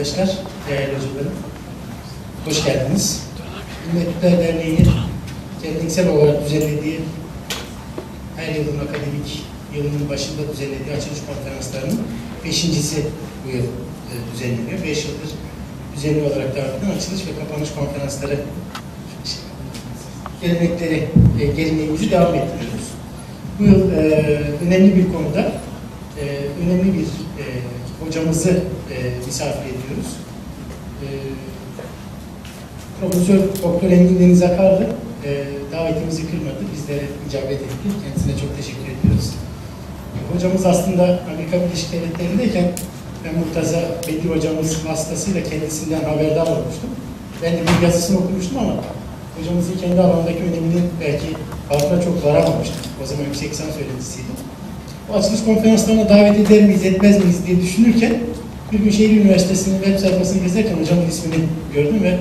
arkadaşlar, değerli hocalarım. Hoş geldiniz. Hürmetler Derneği'nin geleneksel olarak düzenlediği, her yılın akademik yılının başında düzenlediği açılış konferanslarının 5.'si bu yıl düzenleniyor. 5 yıldır düzenli olarak devam eden açılış ve kapanış konferansları geleneğimizi devam ettiriyoruz. Bu yıl önemli bir konuda önemli bir hocamızı misafir ediyoruz. Profesör Doktor Engin Deniz Akarlı davetimizi kırmadı, bizlere icabet etti. Kendisine çok teşekkür ediyoruz. Hocamız aslında Amerika Birleşik Devletleri'ndeyken ben Murtaza Bedri hocamız vasıtasıyla kendisinden haberdar olmuştum. Ben de bir yazısını okumuştum ama hocamızın kendi alanındaki öneminin belki farkına çok varamamıştım. O zaman yüksek lisans öğrencisiydim. Bu açılış konferanslarına davet eder miyiz, etmez miyiz diye düşünürken bir gün Şehir Üniversitesi'nin web sayfasını gezerken hocamın ismini gördüm ve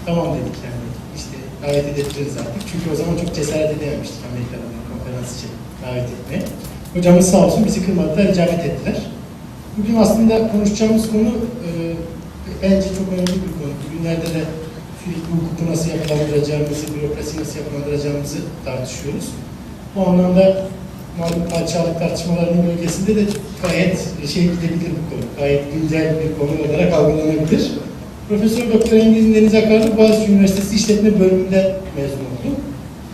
tamam dedik yani işte davet edebiliriz artık. Çünkü o zaman çok cesaret edememiştik Amerika'da bir konferans için davet etmeye. Hocamız sağ olsun bizi kırmadılar, icabet ettiler. Bugün aslında konuşacağımız konu bence çok önemli bir konu. Bugünlerde de sürekli hukuku nasıl yapılandıracağımızı, bürokrasiyi nasıl yapılandıracağımızı tartışıyoruz. Bu anlamda malum padişahlık tartışmalarının bölgesinde de gayet gidebilir bu konu. Gayet güncel bir konu olarak algılanabilir. Profesör Doktor Engin Deniz Akarlı Boğaziçi Üniversitesi İşletme Bölümünden mezun oldu.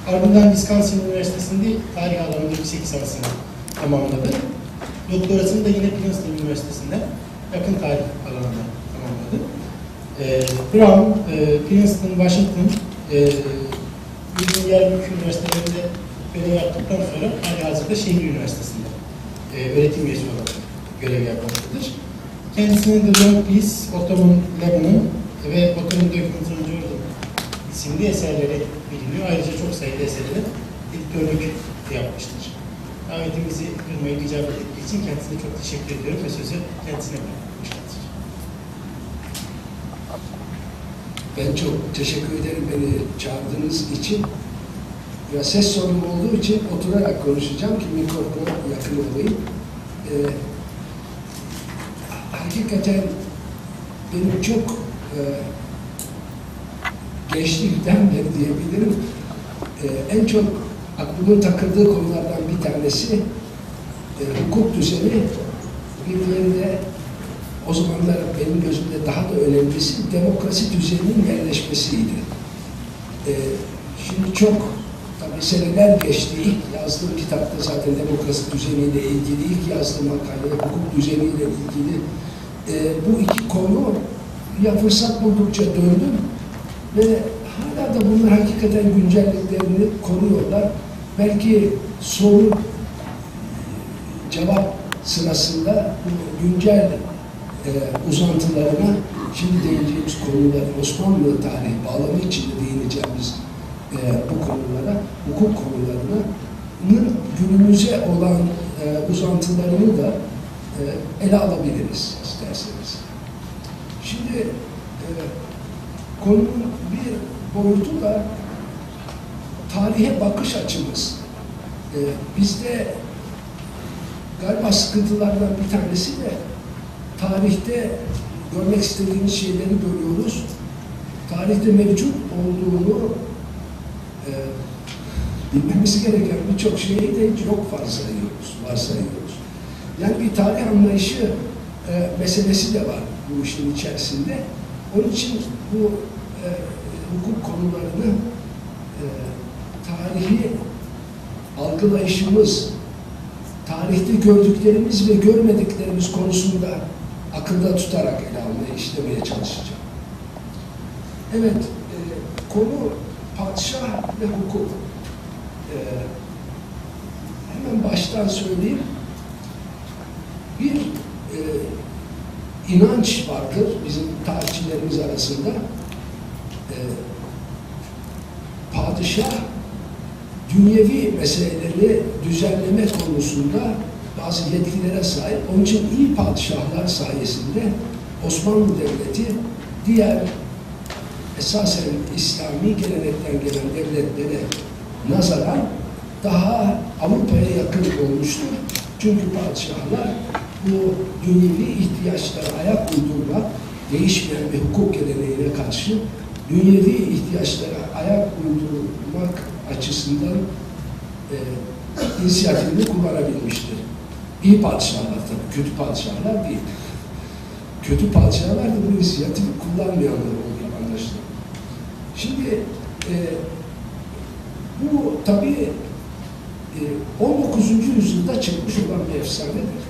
Ardından Wisconsin Üniversitesi'nde tarih alanında yüksek lisansını tamamladı. Doktorasını da yine Princeton Üniversitesi'nde yakın tarih alanında tamamladı. Brown, Princeton, Washington, yer büyük üniversitelerinde görev yaptıktan sonra halihazırda Şehir Üniversitesi'nde öğretim üyesi olarak görev yapmaktadır. Kendisinin The Long Peace, Ottoman Lebanon ve Ottoman Documents Jordan isimli eserleri biliniyor. Ayrıca çok sayıda eserleri editörlük yapmıştır. Davetimizi kırmayı icabet ettiği için kendisine çok teşekkür ediyorum ve sözü kendisine bırakmışlar. Ben çok teşekkür ederim beni çağırdığınız için. Biraz ses sorunu olduğu için oturarak konuşacağım ki mikrofona yakın olayım. Hakikaten benim çok gençlikten beri diyebilirim en çok aklımın takıldığı konulardan bir tanesi hukuk düzeni, bir diğeri de o zamanlar benim gözümde daha da önemlisi demokrasi düzeninin yerleşmesiydi. Şimdi çok tabii seneler geçti. İlk yazdığım kitapta zaten demokrasi düzeniyle ilgili, ilk yazdığım makale hukuk düzeniyle ilgili bu iki konu ya fırsat buldukça döndüm ve hala da bunlar hakikaten güncelliklerini koruyorlar. Belki soru cevap sırasında bu güncel uzantılarına şimdi değineceğimiz konular, Osmanlı tarihi bağlamı içinde değineceğimiz bu konulara, hukuk konularının günümüze olan uzantılarını da ele alabiliriz isterseniz. Şimdi konunun bir boyutu da tarihe bakış açımız. Bizde galiba sıkıntılardan bir tanesi de tarihte görmek istediğimiz şeyleri görüyoruz. Tarihte mevcut olduğunu bilmemiz gereken birçok şeyi de çok varsayıyoruz. Yani bir tarih anlayışı meselesi de var bu işin içerisinde. Onun için bu hukuk konularını tarihi algılayışımız, tarihte gördüklerimiz ve görmediklerimiz konusunda akılda tutarak ele almaya, işlemeye çalışacağım. Evet, konu padişah ve hukuk. Hemen baştan söyleyeyim. Bir inanç vardır bizim tarihçilerimiz arasında. Padişah dünyevi meseleleri düzenleme konusunda bazı yetkilere sahip. Onun için iyi padişahlar sayesinde Osmanlı Devleti diğer esasen İslami gelenekten gelen devletlere nazaran daha Avrupa'ya yakın olmuştur. Çünkü padişahlar bu dünyevi ihtiyaçlara ayak uydurmak değişmeyen bir hukuk geleneğine karşı dünyevi ihtiyaçlara ayak uydurmak açısından inisiyatifini kullanabilmiştir. İyi padişahlar tabii, kötü padişahlar değil. Kötü padişahlar da bu inisiyatifi kullanmayanlar oluyor anlaşılan. Şimdi bu tabii 19. yüzyılda çıkmış olan bir efsanedir.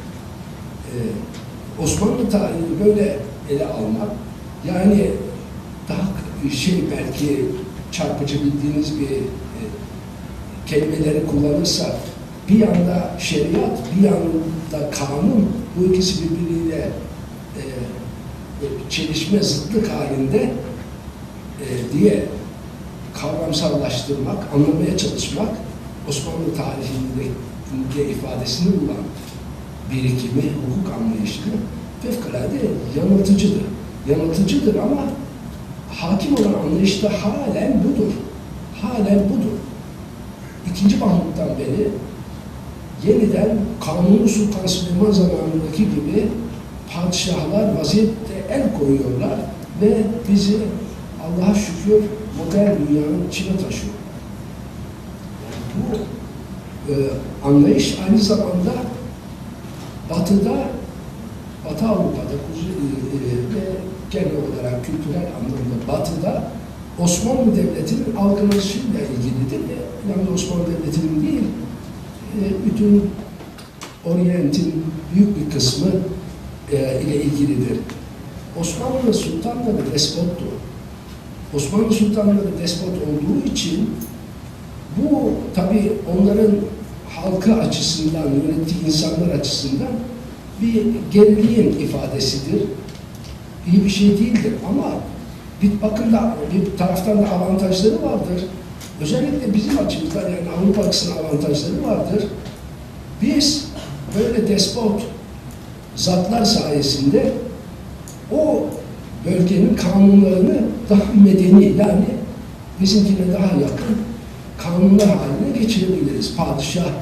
Osmanlı tarihini böyle ele almak, yani daha belki çarpıcı bildiğiniz bir kelimeleri kullanırsak, bir yanda şeriat, bir yanda kanun, bu ikisi birbiriyle çelişme, zıtlık halinde diye kavramsallaştırmak, anlamaya çalışmak, Osmanlı tarihinde ifadesini bulan birikimi, hukuk anlayışını fevkalade yanıltıcıdır. Yanıltıcıdır ama hakim olan anlayışta halen budur. Halen budur. İkinci Mahmut'tan beri yeniden Kanuni Sultan Süleyman zamanındaki gibi padişahlar vaziyette el koyuyorlar ve bizi Allah'a şükür modern dünyanın içine taşıyor. Bu anlayış aynı zamanda Batı'da, Batı Avrupa'da ve genel olarak kültürel anlamda Batı'da Osmanlı Devleti'nin algılanışıyla ilgilidir. Yani Osmanlı Devleti'nin değil, bütün Orient'in büyük bir kısmı ile ilgilidir. Osmanlı sultanları despottu. Osmanlı sultanları despot olduğu için bu tabii onların halkı açısından, yönettiği insanlar açısından bir geriliğin ifadesidir. İyi bir şey değildir ama bir bakımda, bir taraftan da avantajları vardır. Özellikle bizim açımızdan, yani Avrupa açısından avantajları vardır. Biz böyle despot zatlar sayesinde o bölgenin kanunlarını daha medeni, yani bizimkine daha yakın kanunlar haline geçirebiliriz. Padişah,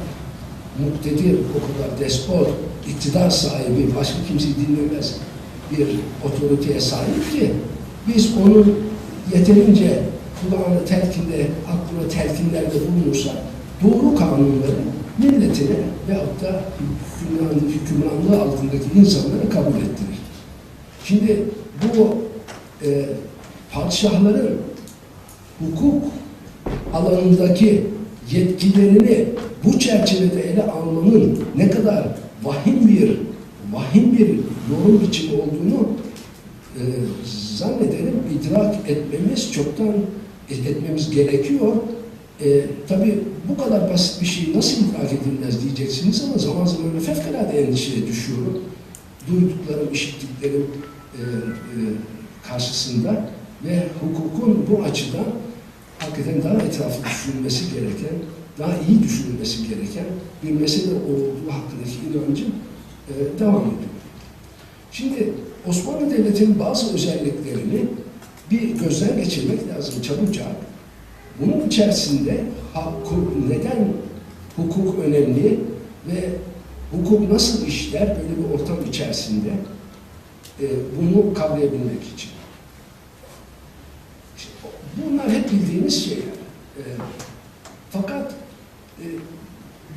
muktedir, o kadar despot, iktidar sahibi, başka kimseyi dinlemez bir otoriteye sahip ki biz onun yeterince kulağına telkinde, aklına telkinlerde bulunursak doğru kanunları milletine veyahut da hükümranlığı altındaki insanlara kabul ettirir. Şimdi bu padişahların hukuk alanındaki yetkilerini bu çerçevede ele almanın ne kadar vahim bir yorum biçimi olduğunu zannederim idrak etmemiz gerekiyor. Tabii bu kadar basit bir şey nasıl idrak edilmez diyeceksiniz ama zaman zaman fevkalade endişeye düşüyorum. Duyduklarım, işittiklerim karşısında ve hukukun bu açıdan hakikaten daha etraflı düşünülmesi gereken, daha iyi düşünülmesi gereken bir mesele olduğu hakkındaki inancım devam ediyor. Şimdi Osmanlı Devleti'nin bazı özelliklerini bir gözden geçirmek lazım çabucak. Bunun içerisinde neden hukuk önemli ve hukuk nasıl işler böyle bir ortam içerisinde bunu kavrayabilmek için. Bunlar hep bildiğimiz şeyler. Fakat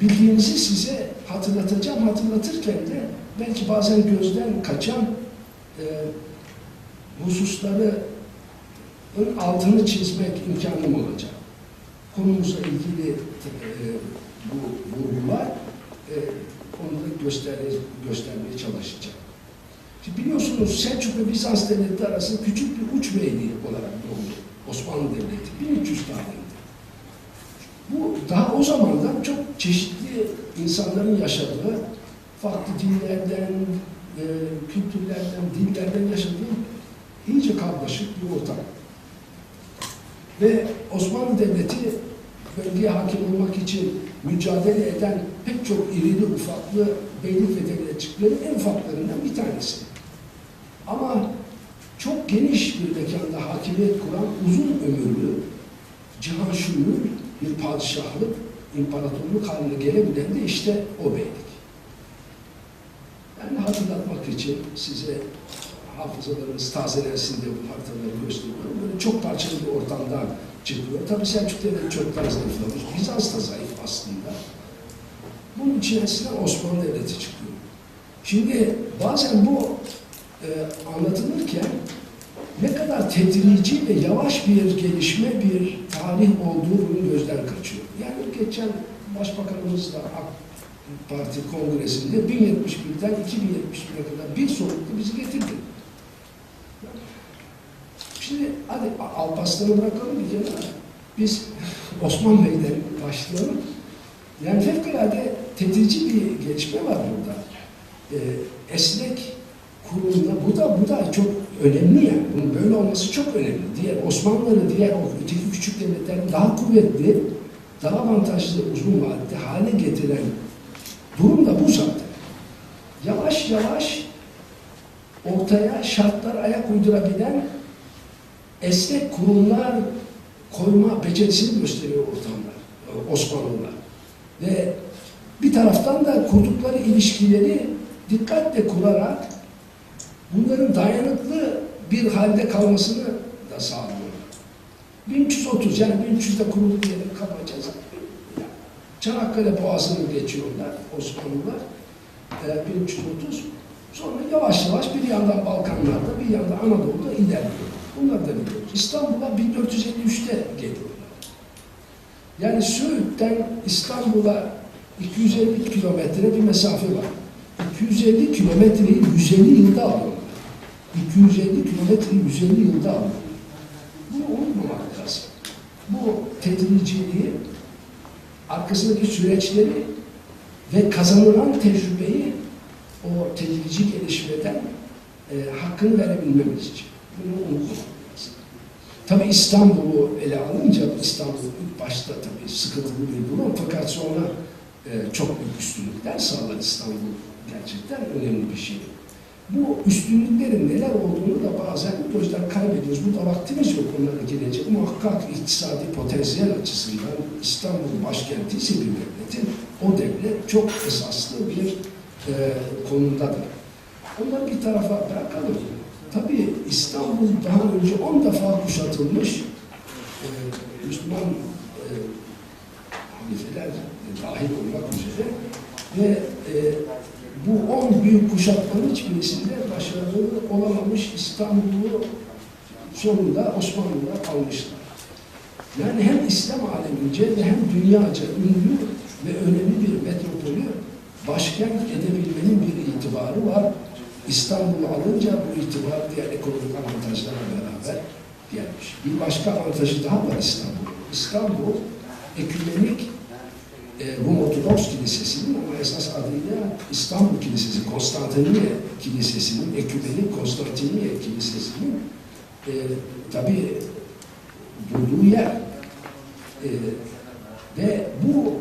bildiğinizi size hatırlatacağım. Hatırlatırken de belki bazen gözden kaçan hususları altını çizmek imkanım olacak. Konumuzla ilgili bu vurgular onu da göstermeye çalışacağım. Şimdi biliyorsunuz Selçuk ve Bizans devletleri arasında küçük bir uç beyliği olarak doğdu Osmanlı Devleti 1300 tarihinde. Bu daha o zamandan çok çeşitli insanların yaşadığı, farklı dinlerden, kültürlerden, dillerden yaşadığı iyice karmaşık bir ortam. Ve Osmanlı Devleti bölgeye hakim olmak için mücadele eden pek çok irili ufaklı beylik ve devletçiklerin en ufaklarından bir tanesi. Ama çok geniş bir mekanda hakimiyet kuran uzun ömürlü, cihanşumul bir padişahlık, imparatorluk haline gelebilen de işte o beylik. Yani hatırlatmak için size hafızalarımız tazelensin diye bu haritaları gösteriyorum. Böyle çok parçalı bir ortamdan çıkıyor. Tabii Selçuk Devleti çoktan zayıflamış. Bizans da zayıf aslında. Bunun içerisine Osmanlı Devleti çıkıyor. Şimdi bazen bu anlatılırken ne kadar tedrici ve yavaş bir gelişme, bir tarih olduğu bunun gözden kaçıyor. Yani geçen Başbakanımız da AK Parti Kongresi'nde 1071'den 2071'e kadar bir soluklu bizi getirdi. Şimdi hadi Alparslan'ı bırakalım bir kenara. Biz Osman Bey'den başlayalım. Yani fevkalade tedrici bir gelişme var burada. Esnek kurumda, bu da çok önemli yani. Bunun böyle olması çok önemli. Diğer Osmanlıları, diğer o öteki küçük devletlerin daha kuvvetli, daha avantajlı uzun vadede hale getiren durum da bu zaten. Yavaş yavaş ortaya şartlar ayak uydurabilen esnek kurumlar koyma becerisini gösteriyor ortamlar, Osmanlılar. Ve bir taraftan da kurdukları ilişkileri dikkatle kurarak bunların dayanıklı bir halde kalmasını da sağlıyorlar. 1330, yani 1300'de kurulu diyelim kapatacağız. Çanakkale Boğazı'nı geçiyorlar Osmanlılar. 1330. Sonra yavaş yavaş bir yandan Balkanlarda, bir yandan Anadolu'da ilerliyor. Bunları da biliyoruz. İstanbul'a 1453'te geliyorlar. Yani Söğüt'ten İstanbul'a 250 kilometre bir mesafe var. 250 kilometreyi 150 yılda alıyorlar. 250 kilometreyi 150 yılda alıyorlar. Bunu unutmamak lazım. Bu tedriciliği, arkasındaki süreçleri ve kazanılan tecrübeyi o tedrici gelişmeden hakkını verebilmemiz için. Bunu unutmamak lazım. Tabii İstanbul'u ele alınca, İstanbul ilk başta tabii sıkıntılı bir durum, fakat sonra çok büyük üstünlükler sağlar İstanbul. Gerçekten önemli bir şey. Bu üstünlüklerin neler olduğunu da bazen gözden kaybediyoruz. Burada vaktimiz yok onlara gelecek. Muhakkak iktisadi potansiyel açısından İstanbul başkenti ise bir devletin, o devlet çok esaslı bir konumdadır. Onları bir tarafa bırakalım. Tabii İstanbul daha önce 10 defa kuşatılmış, Müslüman halifeler dahil olmak üzere ve bu 10 büyük kuşatmanın hiçbirisinde başarılı olamamış, İstanbul'u sonunda Osmanlılar almışlar. Yani hem İslam alemince ve hem dünyaca ünlü ve önemli bir metropolü başkent edebilmenin bir itibarı var. İstanbul'u alınca bu itibar diğer ekonomik avantajlarla beraber gelmiş. Bir başka avantajı daha var İstanbul'un. İstanbul, ekümenik Rum Ortodoks Kilisesi'nin, ama esas adıyla İstanbul Kilisesi, Konstantiniye Kilisesi'nin, ekümenik Konstantiniye Kilisesi'nin tabii durduğu yer. Ve bu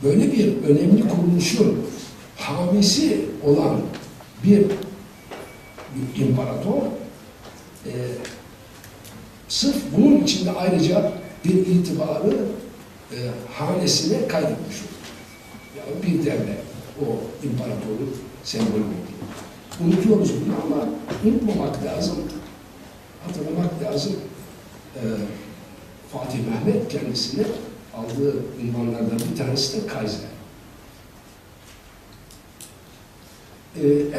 böyle bir önemli kuruluşun hamisi olan bir imparator sırf bunun içinde ayrıca bir itibarı hanesine kaydetmiş olur. Yani bir devlet, o imparatorun sembolü olur. Unutuyoruz bunu ama unutmamak lazım, hatırlamak lazım. Fatih Mehmet kendisine aldığı ünvanlardan bir tanesi de Kaiser.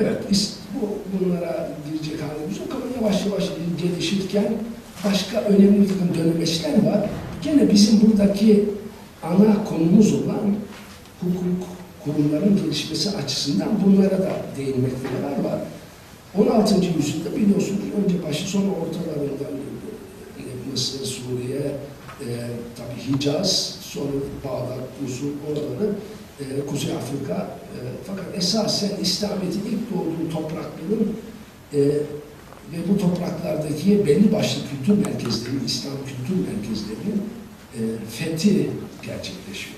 Evet, bunlara girecek halimiz yok ama yavaş yavaş gelişirken başka önemli bir takım dönemeçler var. Gene bizim buradaki ana konumuz olan hukuk, kurumların gelişmesi açısından bunlara da değinmekte yarar var. 16. yüzyılda biliyorsunuz önce başı sonra ortalarından Mısır, Suriye, tabii Hicaz, sonra Bağdat, Musul, oraları, Kuzey Afrika, fakat esasen İslamiyet'in ilk doğduğu toprakların ve bu topraklardaki belli başlı kültür merkezlerinin, İslam kültür merkezlerinin fethi gerçekleşiyor.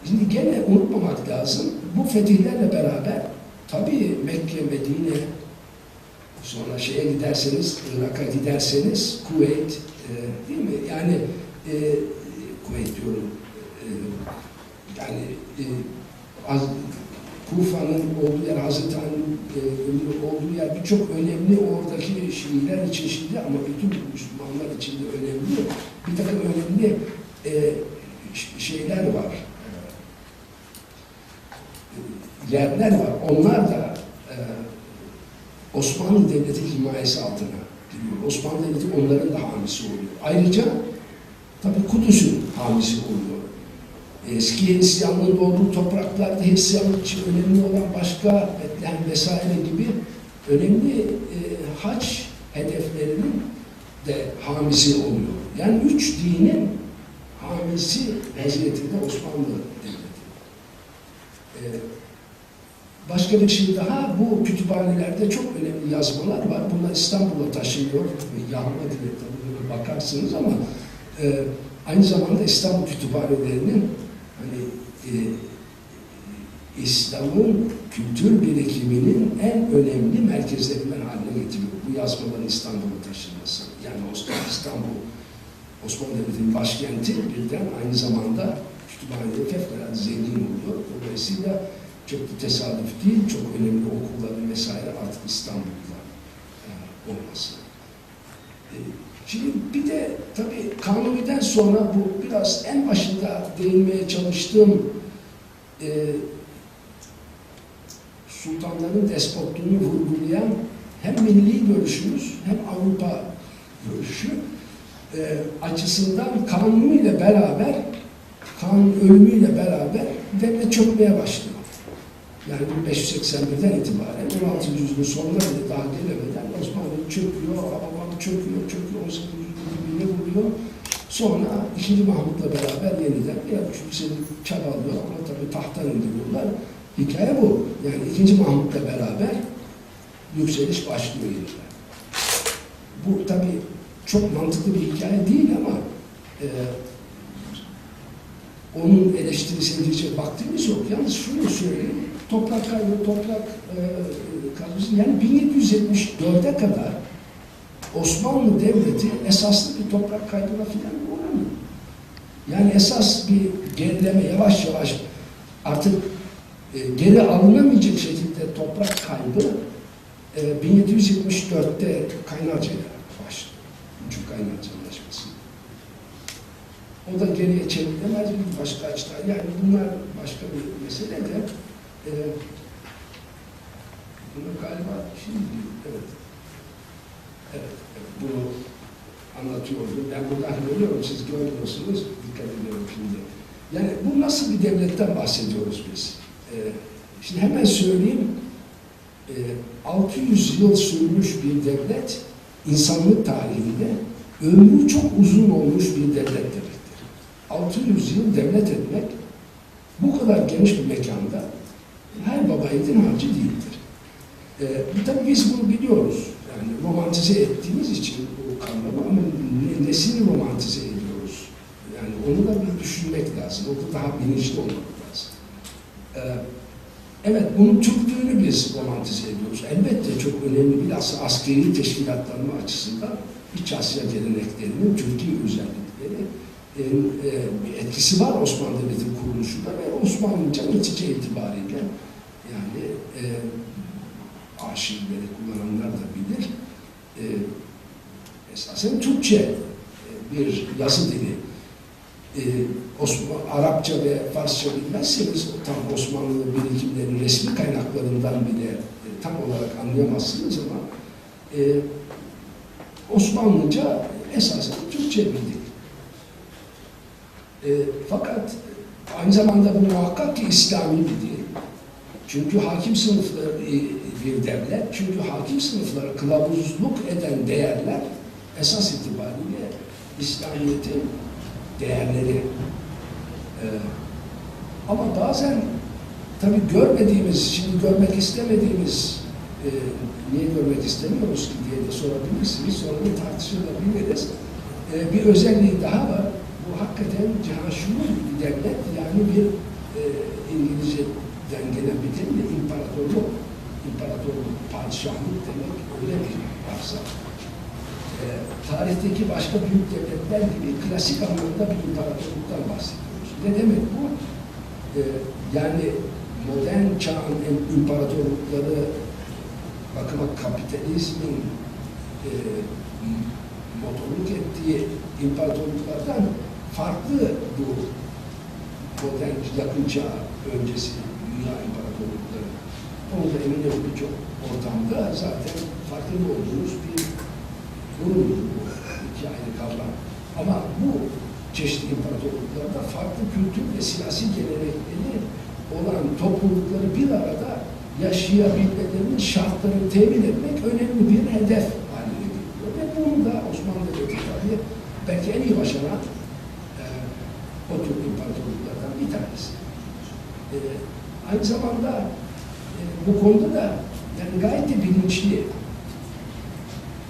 Şimdi gene unutmamak lazım, bu fetihlerle beraber tabii Mekke, Medine, sonra şeye giderseniz, Irak'a giderseniz, Kuveyt, değil mi? Yani Kuveyt diyorum, yani Kufa'nın olduğu yer, Hazreti Ali'nin olduğu yer birçok önemli oradaki Şiiler için şimdi ama bütün Müslümanlar için de önemli. Bir takım önemli şeyler var. Yerler var. Onlar da Osmanlı Devleti himayesi altına giriyor. Osmanlı Devleti onların da hamisi oluyor. Ayrıca tabii Kudüs'ün hamisi oluyor. Eski Hristiyanlığın olduğu topraklarda Hristiyanlık için önemli olan başka Betlehem vesaire gibi önemli hac hedeflerinin de hamisi oluyor. Yani üç dinin hamisi vaziyetinde Osmanlı Devleti. Başka bir şey daha, bu kütüphanelerde çok önemli yazmalar var. Bunlar İstanbul'a taşınıyor. Yahma diye tabii bakarsınız ama aynı zamanda İstanbul kütüphanelerinin hani İslam'ın kültür birikiminin en önemli merkezlerinden haline getiriyor. Bu yazmaların İstanbul'a taşınması. Yani İstanbul, Osmanlı Devleti'nin başkenti birden aynı zamanda kütüphaneleri fevkalade zengin oluyor. Dolayısıyla çok da tesadüf değil, çok önemli okulların vesaire artık İstanbul'da olması. Şimdi bir de tabii Kanuni'den sonra bu biraz en başında değinmeye çalıştığım sultanların despotluğunu vurgulayan hem milli görüşümüz hem Avrupa görüşü açısından Kanuni'yle beraber, Kanun ölümüyle beraber devlet çökmeye başlıyor. Yani 1581'den itibaren 16. yüzyılın sonuna bile daha gelemeden Osmanlı çöküyor, Hababam çöküyor, 18. yüzyılın vuruyor. Sonra 2. Mahmut'la beraber yeniden biraz yükselip çabalıyor ama tabii tahttan indiriyorlar. Hikaye bu. Yani 2. Mahmut'la beraber yükseliş başlıyor yeniden. Bu tabii çok mantıklı bir hikaye değil ama onun eleştirisine girecek vaktimiz yok. Yalnız şunu söyleyeyim, toprak kaybı, kaybı, yani 1774'e kadar Osmanlı Devleti esaslı bir toprak kaybına filan uğramıyor. Yani esas bir gerileme, yavaş yavaş artık geri alınamayacak şekilde toprak kaybı 1774'te Kaynarca'yla başlıyor. Küçük Kaynarca Anlaşması. O da geriye çevrilemez bir başka açıdan. Yani bunlar başka bir mesele de bunu galiba şimdi evet. Evet, bunu anlatıyordum. Ben buradan görüyorum, siz görmüyorsunuz. Dikkat ediyorum şimdi. Yani bu nasıl bir devletten bahsediyoruz biz? Şimdi hemen söyleyeyim. 600 yıl sürmüş bir devlet, insanlık tarihinde ömrü çok uzun olmuş bir devlet demektir. 600 yıl devlet etmek bu kadar geniş bir mekanda her baba yiğidin harcı değildir. Tabii biz bunu biliyoruz. Yani romantize ettiğimiz için bu kavramı ama nesini romantize ediyoruz? Yani onu da bir düşünmek lazım. Orada daha bilinçli olmak lazım. Evet, bunun Türklüğünü biz romantize ediyoruz. Elbette çok önemli, bilhassa askeri teşkilatlanma açısından İç Asya geleneklerinin Türkiye özellikleri bir etkisi var Osmanlı Devleti'nin kuruluşunda ve Osmanlıca netice itibariyle yani arşivleri kullananlar da bilir. Esasen Türkçe bir yazı dili. Arapça ve Farsça bilmezseniz tam Osmanlı birikimlerinin resmi kaynaklarından bile tam olarak anlayamazsınız ama Osmanlıca esasen Türkçe bildik. Fakat aynı zamanda bu muhakkak ki İslami bir dil. Çünkü hakim sınıfları bir devlet, çünkü hakim sınıflara kılavuzluk eden değerler esas itibariyle İslamiyet'in değerleri. Ama bazen tabii görmediğimiz, şimdi görmek istemediğimiz, niye görmek istemiyoruz ki diye de sorabilirsiniz, sonra da tartışılabiliriz. Bir özelliği daha var. Bu hakikaten cihaşumul bir devlet, yani bir İngilizce'den gelen bir terimle imparatorluk, padişahlık demek öyle bir varsa. Tarihteki başka büyük devletler gibi klasik anlamda bir imparatorluktan bahsediyoruz. Ne demek bu? Yani modern çağın imparatorlukları bakıma kapitalizmin motorluk ettiği imparatorluklardan farklı bu modern yakın çağ öncesi dünya imparatorlukları. Onu da eminim birçok ortamda zaten farklı olduğumuz bir durumdur bu iki ayrı kavram. Ama bu çeşitli imparatorluklarda farklı kültür ve siyasi gelenekleri olan toplulukları bir arada yaşayabilmelerinin şartlarını temin etmek önemli bir hedef haline geliyor. Ve bunu da Osmanlı Devleti tabii belki en iyi başaran o tür imparatorluklardan bir tanesi. Aynı zamanda bu konuda da yani gayet de bilinçli.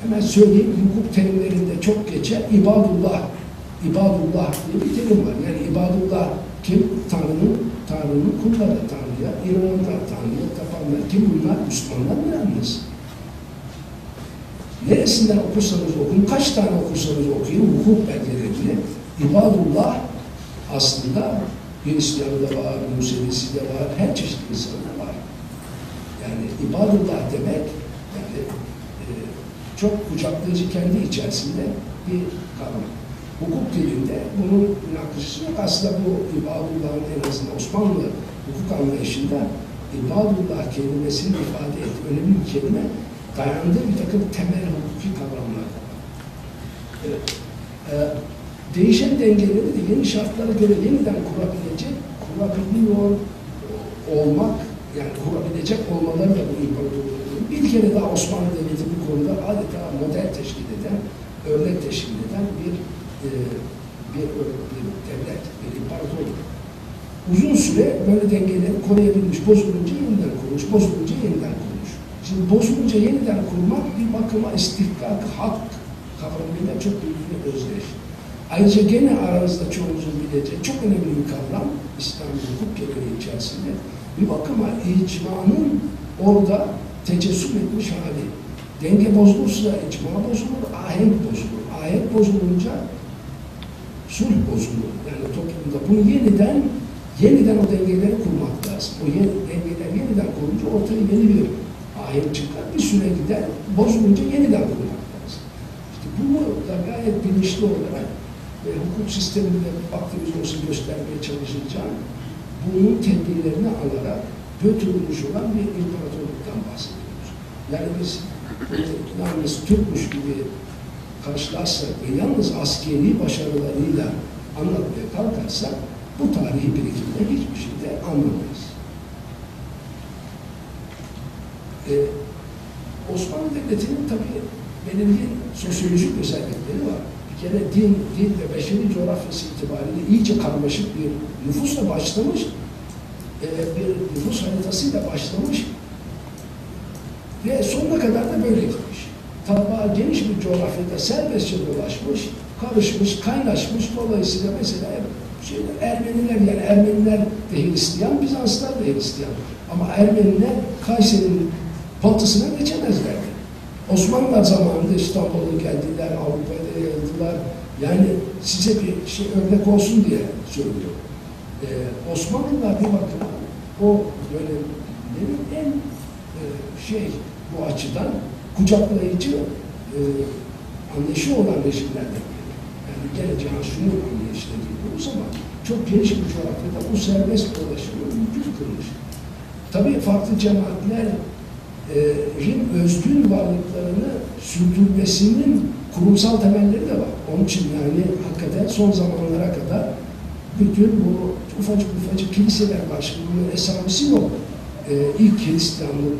Hemen söyleyeyim, hukuk terimlerinde çok geçer ibadullah. İbadullah diye bir terim var. Yani ibadullah kim? Tanrı'nın kulları, Tanrı'ya inananlar, Tanrı'ya tapanlar. Kim bunlar? Müslümanlar mı yalnız? Neresinden okursanız okuyun, kaç tane okursanız okuyun, hukuk belgelerini, ibadullah aslında Hristiyanı da var, Musevi'si de var, her çeşit insan da var. Yani ibadullah demek, yani çok kucaklayıcı kendi içerisinde bir kavram. Hukuk dilinde bunun münakaşası yok. Aslında bu ibadullah'ın en azından Osmanlı hukuk anlayışında ibadullah kelimesini ifade et, önemli bir kelime, dayandığı bir takım temel hukuki kavramlar var. Evet. Değişen dengeleri de yeni şartlara göre yeniden kurabiliyor olmak, yani kurabilecek olmaları da bu imparatorluğun bir kere daha Osmanlı Devleti bu konuda adeta model teşkil eden, örnek teşkil eden bir devlet, bir imparatorluk. Uzun süre böyle dengeleri koruyabilmiş, bozulunca yeniden kurmuş, bozulunca yeniden kurmuş. Şimdi bozulunca yeniden kurmak bir bakıma istihkak, hak kavramıyla çok birbirine özdeş. Ayrıca gene aranızda çoğunuzun bileceği çok önemli bir kavram, İstanbul hukuk geleneği içerisinde bir bakıma icmanın orada tecessüm etmiş hali. Denge bozulursa icma bozulur, ahenk bozulur. Ahenk bozulunca sulh bozulur. Yani toplumda bunu yeniden o dengeleri kurmak lazım. O dengeler yeniden kurunca ortaya yeni bir ahenk çıkar. Bir süre gider, bozulunca yeniden kurmak lazım. İşte bunu da gayet bilinçli olarak hukuk sisteminde vaktimiz olsun göstermeye çalışacağım. Bunun tedbirlerini alarak götürülmüş olan bir imparatorluktan bahsediyoruz. Yani biz yalnız Türkmüş gibi karşılarsak ve yalnız askeri başarılarıyla anlatmaya kalkarsak bu tarihi birikimde hiçbir şey de anlamayız. Osmanlı Devleti'nin tabii belirli sosyolojik özellikleri var. Bir kere din ve beşeri coğrafyası itibariyle iyice karmaşık bir nüfusla başlamış, bir nüfus haritasıyla başlamış ve sonuna kadar da böyle gitmiş. Tabağa geniş bir coğrafyada serbestçe dolaşmış, karışmış, kaynaşmış. Dolayısıyla mesela Ermeniler, yani Ermeniler de Hristiyan, Bizanslar da Hristiyan. Ama Ermeniler Kayseri'nin batısına geçemezlerdi. Osmanlılar zamanında İstanbul'a geldiler, Avrupa'ya yayıldılar. Yani size bir şey örnek olsun diye söylüyorum. Osmanlılar bir bakıma o dönemlerin en bu açıdan kucaklayıcı anlayışı olan rejimlerden biri. Yani geleceğin şunu anlayışla geliyoruz ama çok geniş bir coğrafyada bu serbest dolaşımı mümkün kılmış. Tabii farklı cemaatlerin özgün varlıklarını sürdürmesinin kurumsal temelleri de var. Onun için yani hakikaten son zamanlara kadar bütün bu ufacık kiliseler var. Şimdi bunun esamesi yok. İlk Hristiyanlık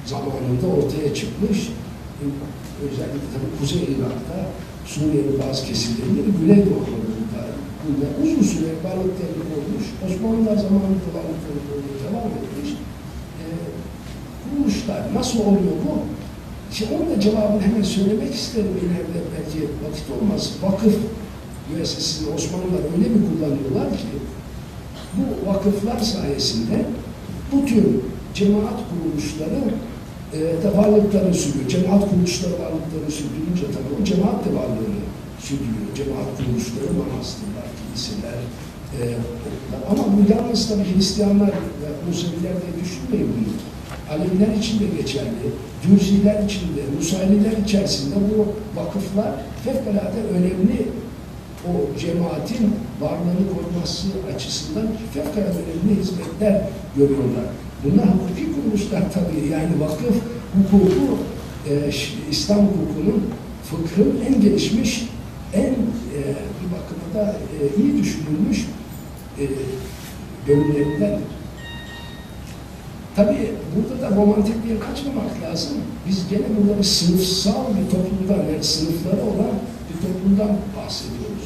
zamanında ortaya çıkmış. Özellikle tabii Kuzey Irak'ta, Suriye'nin bazı kesimlerinde ve Güneydoğu Anadolu'da bunlar uzun süre varlıklarını olmuş. Osmanlılar zamanında varlıklarını olmaya devam etmiş. Kuruluşlar nasıl oluyor bu? İşte onun da cevabını hemen söylemek isterim ileride, belki vakit olmaz. Vakıf müessesesini Osmanlılar öyle bir kullanıyorlar ki bu vakıflar sayesinde bu tür cemaat kuruluşları da varlıklarını sürdürüyor. Cemaat kuruluşları varlıklarını sürdürünce tabii o cemaat de varlığını sürdürüyor. Cemaat kuruluşları, manastırlar, kiliseler, Ama bu yalnız tabii Hristiyanlar ve Museviler de düşünmeyin bunu. Aleviler için de geçerli, Dürziler için de, Nusayriler içerisinde bu vakıflar fevkalade önemli, o cemaatin varlığını koruması açısından fevkalade önemli hizmetler görüyorlar. Bunlar hukuki kuruluşlar tabii, yani vakıf hukuku, İslam hukukunun, fıkhın en gelişmiş, en bir bakıma da iyi düşünülmüş bölümlerinden. Tabii burada da romantikliğe kaçmamak lazım. Biz gene burada bir sınıfsal bir toplumdan, yani sınıfları olan bir toplumdan bahsediyoruz.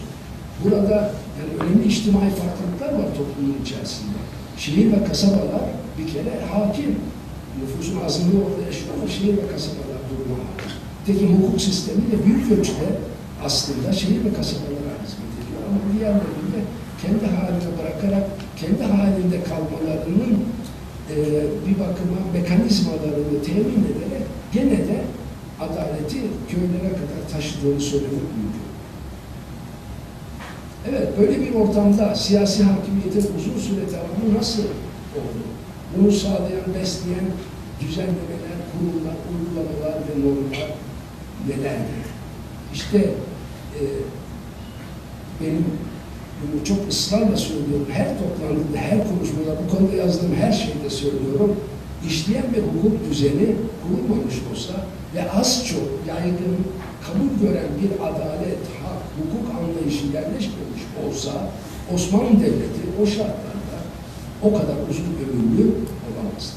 Burada yani önemli içtimai farklılıklar var toplumun içerisinde. Şehir ve kasabalar bir kere hakim. Nüfusun azınlığı orada yaşıyor ama şehir ve kasabalar durumu hakim. Tekin hukuk sistemi de büyük ölçüde aslında şehir ve kasabalara hizmet ediyor. Ama diğerlerinde kendi haline bırakarak, kendi halinde kalmalarının bir bakıma mekanizmalarını temin ederek gene de adaleti köylere kadar taşıdığını söylemek mümkün. Evet, böyle bir ortamda siyasi hakimiyetin uzun süre devamı nasıl oldu? Bunu sağlayan, besleyen düzenlemeler, kurumlar, uygulamalar ve normlar nelerdir? İşte benim bunu çok ısrarla söylüyorum, her toplantıda, her konuşmada, bu konuda yazdığım her şeyde söylüyorum. İşleyen bir hukuk düzeni kurulmamış olsa ve az çok yaygın, kabul gören bir adalet, hak, hukuk anlayışı yerleşmemiş olsa Osmanlı Devleti o şartlarda o kadar uzun ömürlü olamaz.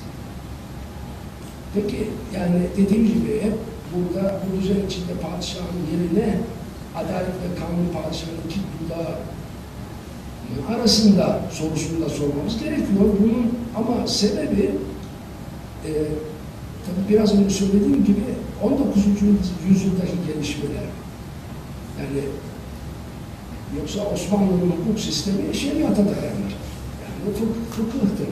Peki yani dediğim gibi hep burada bu düzen içinde padişahın yerine adalet ve kanun padişahın iki dudağı arasında sorusunu da sormamız gerekiyor. Bunun ama sebebi tabii biraz önce söylediğim gibi 19. yüzyıldaki gelişmeler. Yani yoksa Osmanlı'nın hukuk sistemi şeriata dayanır. Yani fıkıhtır.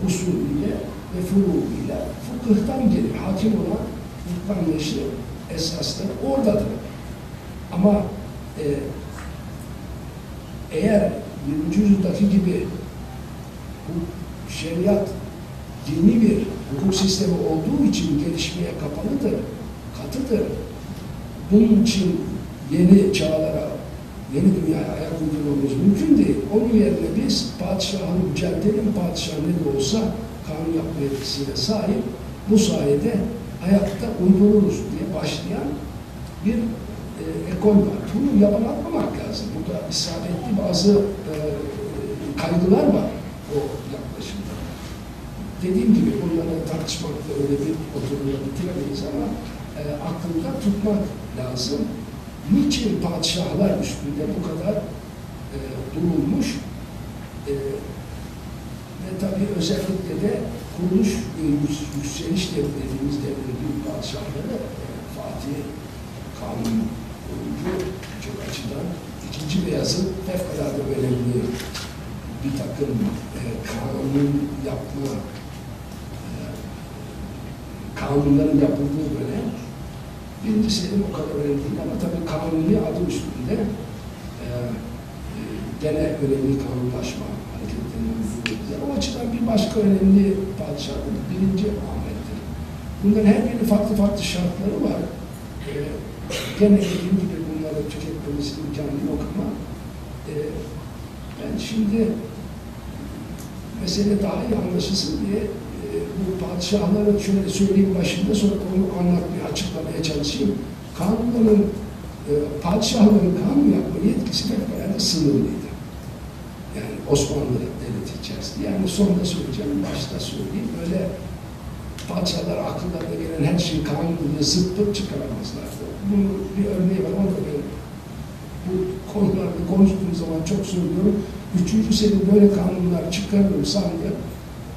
Usulüyle ve furuğuyla fıkıhtan gelir. Hakim olan hukuk anlayışı esasları oradadır. Ama eğer 20. yüzyıldaki gibi bu şeriat dini bir hukuk sistemi olduğu için gelişmeye kapalıdır, katıdır. Bunun için yeni çağlara, yeni dünyaya ayak uydurmamız mümkün değil. Onun yerine biz padişahın, mücadelenin padişahı ne de olsa kanun yapma yetkisine sahip, bu sayede hayatta uydururuz diye başlayan bir ekol var. Bunu yalanlatmamak lazım. Burada isabetli bazı kaygılar var o yaklaşımda. Dediğim gibi bunları tartışmakla öyle bir oturumda bitiremeyiz ama aklında tutmak lazım. Niçin padişahlar üstünde bu kadar durulmuş ve tabii özellikle de kuruluş yükseliş dediğimiz devrin büyük padişahları Fatih, Kanun, çok açıdan ikinci Beyaz'ın fevkalade önemli bir takım kanun yapma, kanunların yapıldığı dönem. Birinci Selim o kadar önemli değil ama tabii kanuni adı üstünde gene önemli kanunlaşma hareketlerinin o açıdan bir başka önemli padişahdır. Birinci Ahmet'tir. Bunların her biri farklı farklı şartları var. Gene dediğim gibi bunları tüketmemesi imkanı yok ama ben şimdi mesele daha iyi anlaşılsın diye bu padişahları şöyle söyleyeyim başında, sonra onu anlatmaya, açıklamaya çalışayım. Kanunların, padişahların kanun yapma yetkisi fevkalade sınırlıydı. Yani Osmanlı Devleti içerisinde. Yani sonunda söyleyeceğim, başta söyleyeyim. Böyle padişahlar akıllarına gelen her şeyi kanun diye zıplık çıkaramazlardı. Bunun bir örneği var, onu da ben bu konularda konuştuğum zaman çok söylüyorum. 3. Selim böyle kanunlar çıkarırım sandı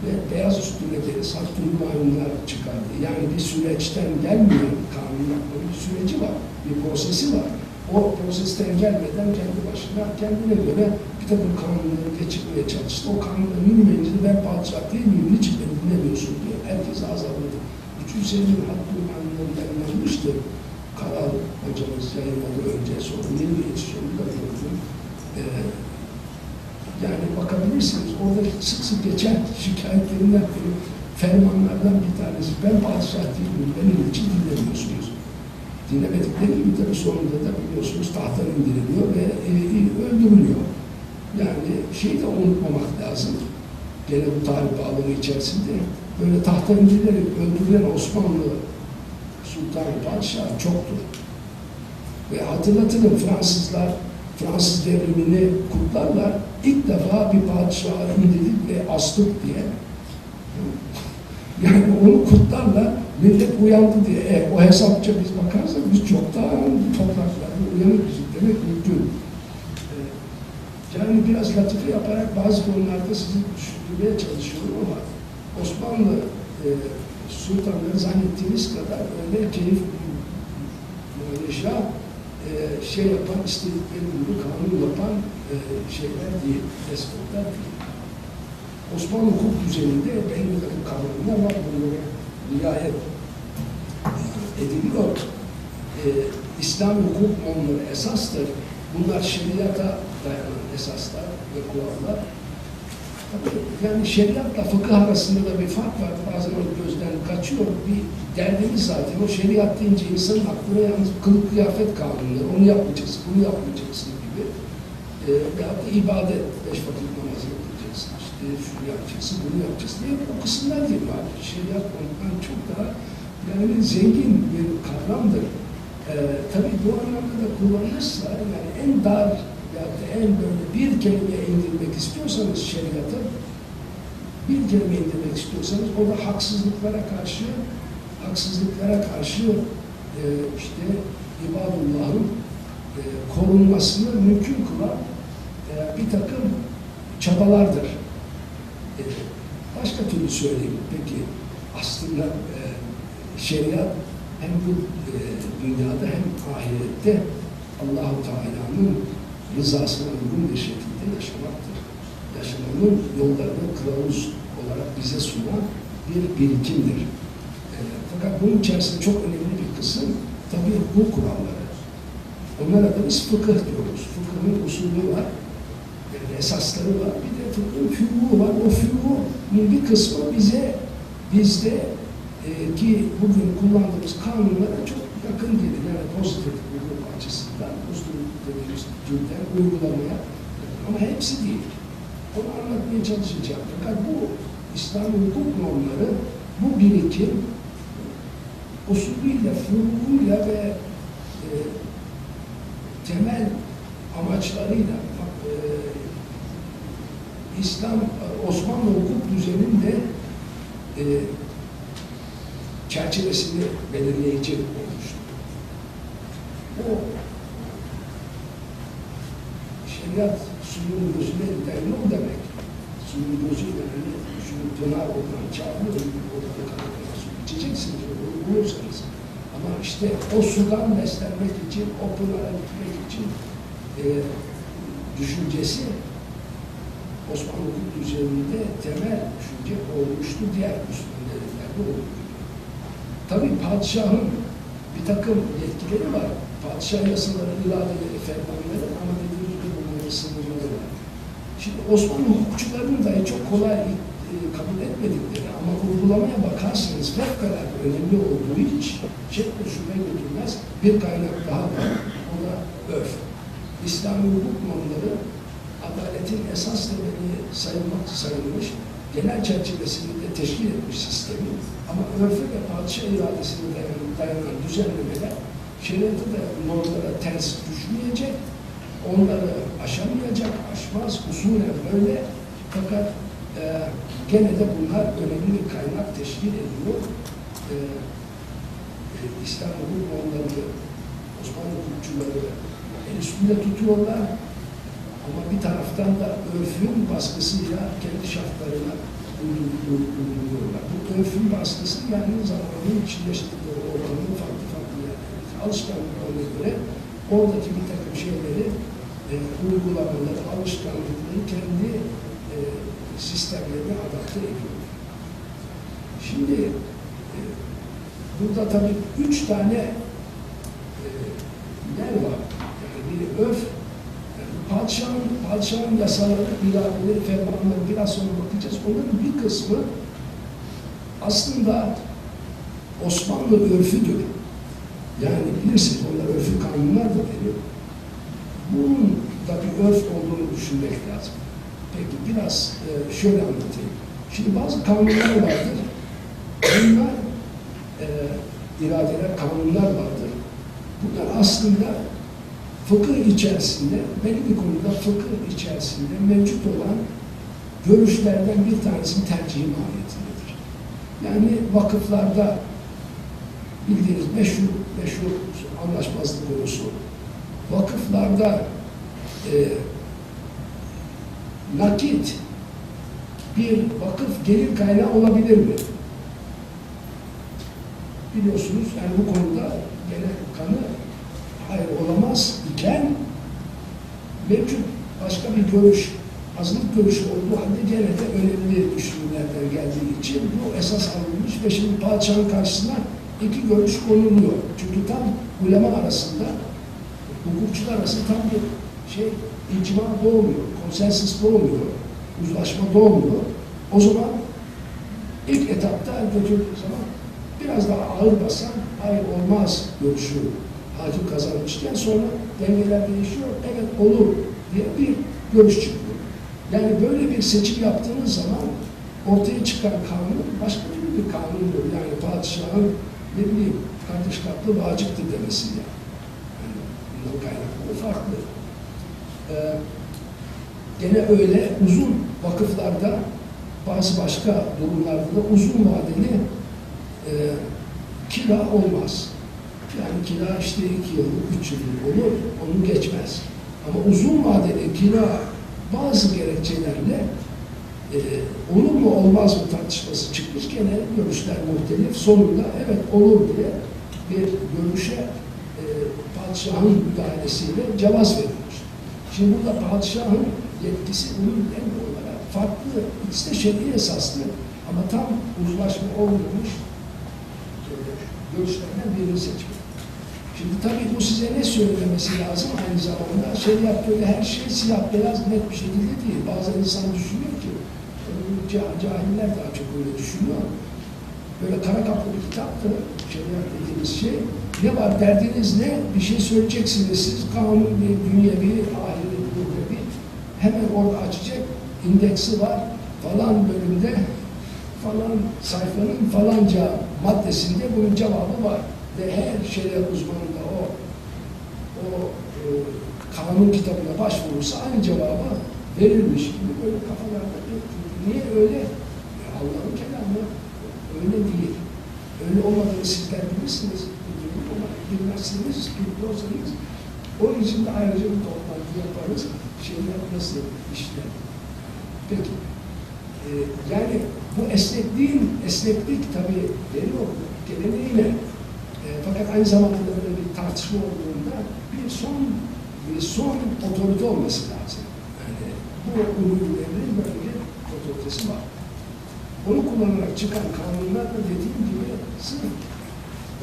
ve beyaz üstüne deriz, hakkın kanunlar çıkardı. Yani bir süreçten gelmeyen kanun yapmanın bir süreci var, bir prosesi var. O prosesten gelmeden kendi başına, kendine göre bir takım kanunları geçirmeye çalıştı. O kanunları bilmeyince ben padişah değil miyim, niçin beni dinlemiyorsun diye herkese azarladı. 3. Selim'in hakkın kanunları yayınlanmıştı. Karar hocamız yayınladı önce, sonra yeni bir edisyonu da gördüm. Yani bakabilirsiniz, orada sık sık geçen şikayetlerinden biri, fermanlardan bir tanesi, ben padişah değilim, benim için dinlemiyorsunuz. Dinlemedikleri gibi tabii sonunda da biliyorsunuz tahttan indiriliyor ve öldürülüyor. Yani şeyi de unutmamak lazım, gene bu tarih bağlamı içerisinde, böyle tahttan indirilerek öldürülen Osmanlı Sultanı Padişah çoktur. Ve hatırlatırım, Fransızlar, Fransız devrimini kutlarlar, ilk defa bir padişahı indirdik ve astık diye. Yani onu kutlarlar, millet uyandı diye. O hesapça biz bakarsak biz çoktan topraklarına uyanık demek mümkün. Yani biraz latife yaparak bazı konularda sizi düşündürmeye çalışıyorum ama Osmanlı sultanları zannettiğiniz kadar öyle keyif şey yapan, istedikleri gibi kanun yapan şeyler değil, despotlar değil. Osmanlı hukuk düzeninde belli takım kanunlar var, bunlara riayet ediliyor. İslam hukuk normları esastır. Bunlar şeriata dayanan esaslar ve kurallar. Tabii yani şeriatla fıkıh arasında da bir fark var. Bazen o gözden kaçıyor. Bir derdimiz zaten. O şeriat deyince insanın aklına yalnız kılık kıyafet kanunları, onu yapmayacaksın, bunu yapmayacaksın gibi. Veyahut da ibadet, 5 vakit namazı yapacaksın, işte şunu yapacaksın, bunu yapacaksın diye o kısımlar değil abi. Şeriat ondan çok daha yani zengin bir kavramdır. Tabii bu anlamda da kullanılırsa yani en dar veyahut da en böyle bir kelime indirmek istiyorsanız şeriatı, bir kelime indirmek istiyorsanız o da haksızlıklara karşı işte ibadullah'ın korunmasını mümkün kılan bir takım çabalardır. Başka türlü söyleyeyim. Peki aslında şeriat hem bu dünyada hem ahirette Allah-u Teala'nın rızasına uygun bir şekilde yaşamaktır. Yaşamanın yollarını kılavuz olarak bize sunan bir birikimdir. Fakat bunun içerisinde çok önemli bir kısım tabii hukuk kuralları. Onlara da biz fıkıh diyoruz. Fıkhın usulü var, yani esasları var. Bir de fıkhın füruğu var. O füruğun bir kısmı bizde ki bugün kullandığımız kanunlara çok yakın gelir. Yani pozitif hukuk açısından, pozitif dediğimiz türden uygulamaya. Ama hepsi değil. Onu anlatmaya çalışacağım. Fakat bu İslam hukuk normları, bu birikim usulüyle, furuğuyla ve temel amaçlarıyla Osmanlı hukuk düzeninde çerçevesini belirleyici olmuştur. O şeriat suyun gözüne gider ne demek? Suyun gözüyle şunu pınar oradan çağırıyor, oradan kanatına su içeceksiniz, onu bulursanız. Ama işte o sudan beslenmek için, o pınara gitmek için düşüncesi Osmanlı hukuk düzeninde temel düşünce olmuştu, diğer Müslümanlarında olmuştu. Tabii padişahın bir takım yetkileri var. Padişah yasaları, iradeleri, fermanları ama dediğim gibi bunların sınırları var. Şimdi Osmanlı hukukçularının dahi çok kolay kabul etmedikleri ama uygulamaya bakarsanız fevkalade önemli olduğu için şekle şüphe götürmez bir kaynak daha var. O da örf. İslami hukuk normları adaletin esas temeli sayılmış, genel çerçevesinde teşkil etmiş sistemi ama örfe ve padişah iradesine dayanan düzenlemeler şeriatı da normlara ters düşmeyecek, onları aşamayacak, aşmaz, usulen böyle fakat gene de bunlar önemli bir kaynak teşkil ediyor. İslam hukuk normları, Osmanlı hukukçuları el üstünde tutuyorlar. Ama bir taraftan da örfün baskısıyla kendi şartlarına uyduruyorlar. Bu örfün baskısı yani zamanın içinde yaşadıkları ortamın farklı yerlerdeki alışkanlıklarına göre oradaki bir takım şeyleri uygulamaları, alışkanlıkları kendi sistemlerine adapte ediyor. Şimdi burada tabii 3 tane yer var. Yani biri örf, padişahın padişahın yasaları, iradeleri, fermanları biraz sonra bakacağız. Onların bir kısmı aslında Osmanlı örfüdür. Yani bilirsiniz onlar örfü kanunlar da deniyor. Bunun da bir örf olduğunu düşünmek lazım. Peki biraz şöyle anlatayım. Şimdi bazı kanunlar vardır. Bunlar iradeler, kanunlar vardır. Bunlar aslında fıkıh içerisinde, belli bir konuda fıkıh içerisinde mevcut olan görüşlerden bir tanesinin tercihi mahiyetindedir. Yani vakıflarda bildiğiniz meşhur anlaşmazlık konusu. Vakıflarda nakit bir vakıf gelir kaynağı olabilir mi? Biliyorsunuz yani bu konuda gene kanı hayır olamaz iken mevcut başka bir görüş, azınlık görüşü olduğu halde gene de önemli düşünürlerden geldiği için bu esas alınmış ve şimdi padişahın karşısına iki görüş konuluyor. Çünkü tam ulema arasında, hukukçular arasında tam bir icma doğmuyor, konsensus doğmuyor, uzlaşma doğmuyor. O zaman ilk etapta götürdüğü zaman biraz daha ağır basan, hayır olmaz görüşü hakim kazanmışken sonra dengeler değişiyor, evet olur diye bir görüş çıkıyor. Yani böyle bir seçim yaptığınız zaman ortaya çıkan kanun başka bir kanundur. Yani padişahın ne bileyim kardeş katlı vaciptir demesi yani. Bundan kaynaklı farklı. Gene öyle uzun vakıflarda bazı başka durumlarda da uzun vadeli kira olmaz. Yani kira işte 2 yıllık, 3 yıllık olur, onu geçmez. Ama uzun vadeli kira bazı gerekçelerle olur mu olmaz mı tartışması çıkmış. Gene görüşler muhtelif. Sonunda evet olur diye bir görüşe padişahın müdahalesiyle cevaz verilmiş. Şimdi burada padişahın yetkisi bunun en olarak farklı, ikisi de şer'i esaslı ama tam uzlaşma olmamış görüşlerden birini seçmek. Şimdi tabii bu size ne söylemesi lazım aynı zamanda? Şeriat böyle her şey siyah beyaz net bir şekilde değil. Bazen insan düşünüyor ki, cahiller daha çok öyle düşünüyor. Böyle kara kaplı bir kitaptır, şeriat dediğimiz şey. Ne var, derdiniz ne? Bir şey söyleyeceksiniz siz, kanun, dünyevi, ahire, dünyevi. Hemen orada açacak, indeksi var, falan bölümde, falan sayfanın falanca maddesinde bunun cevabı var. Ve her şeriat uzmanında o kanun kitabına başvurursa aynı cevabı verilmiş gibi böyle kafalarda niye öyle? Allah'ın kelamı öyle değil. Öyle olmadığını sizler bilirsiniz. Ama bilmezsiniz, bilmiyorsanız onun için de ayrıca bir toplantı yaparız. Şeyler nasıl işler. Peki. Yani bu esneklik tabii veriyor geleneğiyle. Fakat aynı zamanda da böyle bir tartışma olduğunda bir son otorite olması lazım. Yani bu ululerin böyle bir otoritesi var. Onu kullanarak çıkan kanunlar da dediğim gibi sırf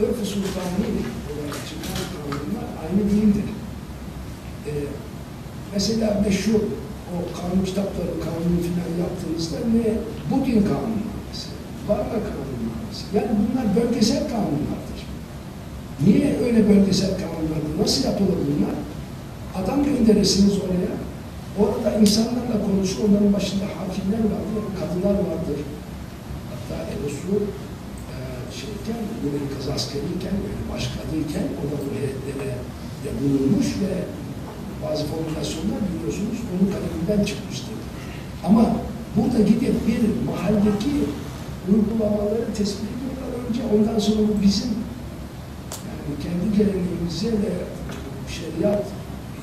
örf-ü sultani olarak çıkan kanunlar aynı değildir. Mesela meşhur o kanun kitapları, kanun filan yaptığınızda ne? Bu din kanunlaması, varla kanunlaması. Yani bunlar bölgesel kanunlardır. Niye öyle bölgesel kanunlardır? Nasıl yapılır bunlar? Adam gönderirsiniz oraya. Orada insanlarla konuşur, onların başında hakimler vardır, kadınlar vardır. Hatta Elosu yine kız askeriyken, yani başkadıyken orada bu heyetlere bulunmuş ve bazı formülasyonlar biliyorsunuz onun kaleminden çıkmıştır. Ama burada gidip bir mahalledeki uygulamaları tespit ediyorlar önce, ondan sonra bu bizim yani kendi geleneğimize ve şeriat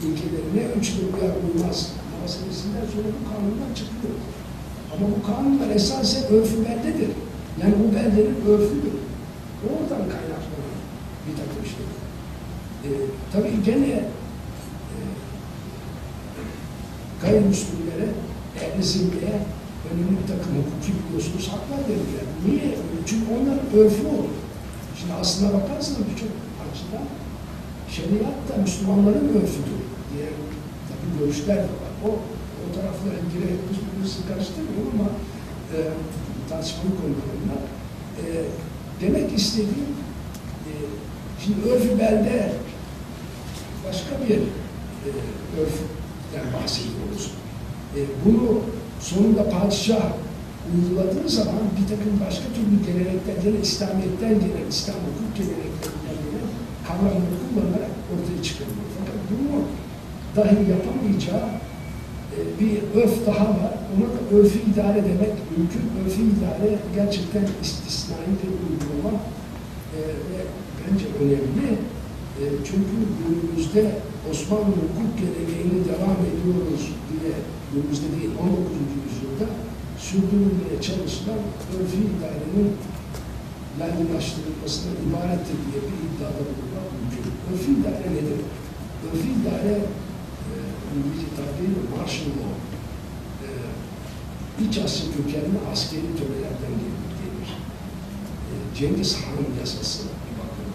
ilkelerine ölçüde uyar uymaz meselesinden sonra bu kanunlar çıkıyor. Ama bu kanunlar esasen örfü beldedir. Yani bu beldenin örfüdür. Oradan kaynaklanan bir takım şeyler. Tabii gene gayrimüslimlere, ehli zimmiye önemli bir takım hukuki biliyorsunuz haklar verirler. Niye? Çünkü onların örfü olur. Şimdi aslına bakarsanız birçok açıdan şeriat da Müslümanların örfüdür diye tabii görüşler de var. O taraflara girerek hiçbirisi karıştırmıyor ama tartışmalı konularında. Demek istediğim, şimdi örf-i belde başka bir örften bahsediyoruz. Bunu sonunda padişah uyguladığı zaman bir takım başka türlü gelenekten gelen, İslamiyet'ten gelen, İslam hukuk geleneklerinden gelen kavramları kullanarak ortaya çıkarılıyor. Fakat bunu dahi yapamayacağı bir örf daha var. Ona da örf-i idare demek mümkün. Örf-i idare gerçekten istisnai bir uygulama ve bence önemli. Çünkü günümüzde Osmanlı hukuk geleneğini devam ediyoruz diye, günümüzde değil 19. yüzyılda sürdürülmeye çalışılan örf-i idarenin yaygınlaştırılmasına ibarettir diye bir iddiada bulunmak mümkün. Örf-i idare nedir? Örf-i idare İngilizce tabiriyle martial law, İç Asya kökenli askeri törelerden gelir. Cengiz Han yasası bir bakın.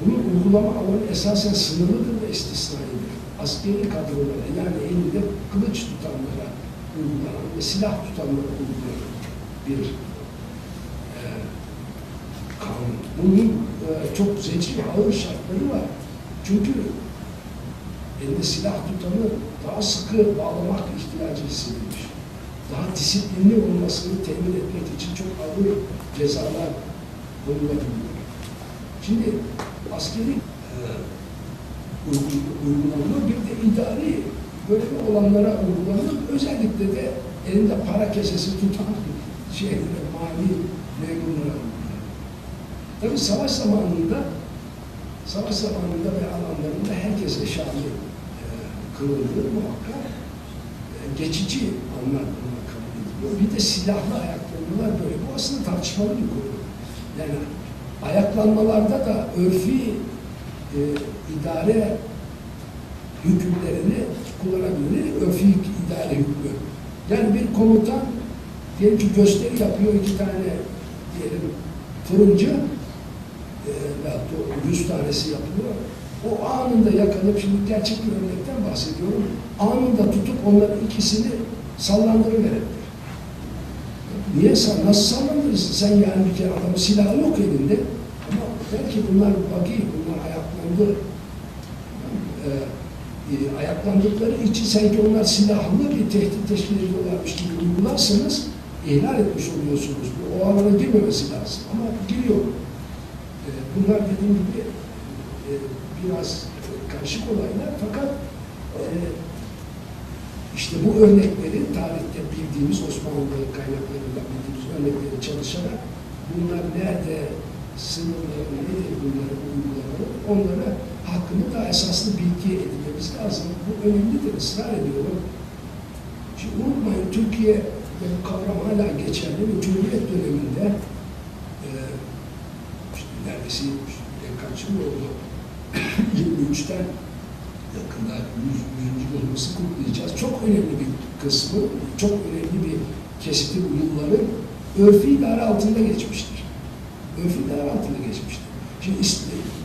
Bunun uygulama alanı esasen sınırlıdır ve istisnaidir. Askeri kadrolara, yani elinde kılıç tutanlara uygulanan ve silah tutanlara uygulanan bir kanun. Bunun çok zeki ve ağır şartları var. Çünkü elinde silah tutanı daha sıkı bağlamak ihtiyacı hissedilmiş. Daha disiplinli olmasını temin etmek için çok ağır cezalar konulabiliyor. Şimdi askeri uygulanıyor, bir de idari görevi olanlara uygulanıyor. Özellikle de elinde para kesesi tutan şeylere, mali memurlara uygulanıyor. Tabii savaş zamanında ve alanlarında herkese şamil kılındığı muhakkak geçici anlar buna kabul ediliyor. Bir de silahlı ayaklanmalar böyle. Bu aslında tartışmalı bir konu. Yani ayaklanmalarda da örfi idare hükümlerini kullanabilir. Örfi idare hükmü. Yani bir komutan diyelim ki gösteri yapıyor, 2 tane diyelim fırıncı veyahut da 100 tanesi yapılıyor. O anında yakalayıp, şimdi gerçek bir örnekten bahsediyorum, anında tutup onların ikisini sallandırıverebilir. Niye nasıl sallandırırsın? Sen yani bir kere adamın silahı yok elinde ama belki bunlar bagi, bunlar ayaklandı. Ayaklandıkları için sanki onlar silahlı bir tehdit teşkil ediyorlarmış gibi uygularsanız ihlal etmiş oluyorsunuz. O alana girmemesi lazım ama giriyor. Bunlar dediğim gibi biraz karışık olaylar fakat işte bu örnekleri tarihte bildiğimiz Osmanlı kaynaklarında bildiğimiz örnekleri çalışarak bunlar nerede sınırları, nedir bunları uygulamalı, onlara hakkında daha esaslı bilgi edinmemiz lazım. Bu önemlidir, ısrar ediyorum. Şimdi unutmayın, Türkiye'de bu kavram hala geçerli ve Cumhuriyet döneminde neredeyse kaç yıl oldu? 23'ten yakında 100. yılımızı kutlayacağız. Çok önemli bir kısmı, çok önemli bir kesiti bu yılların örfi idare altında geçmiştir. Örfi idare altında geçmiştir. Şimdi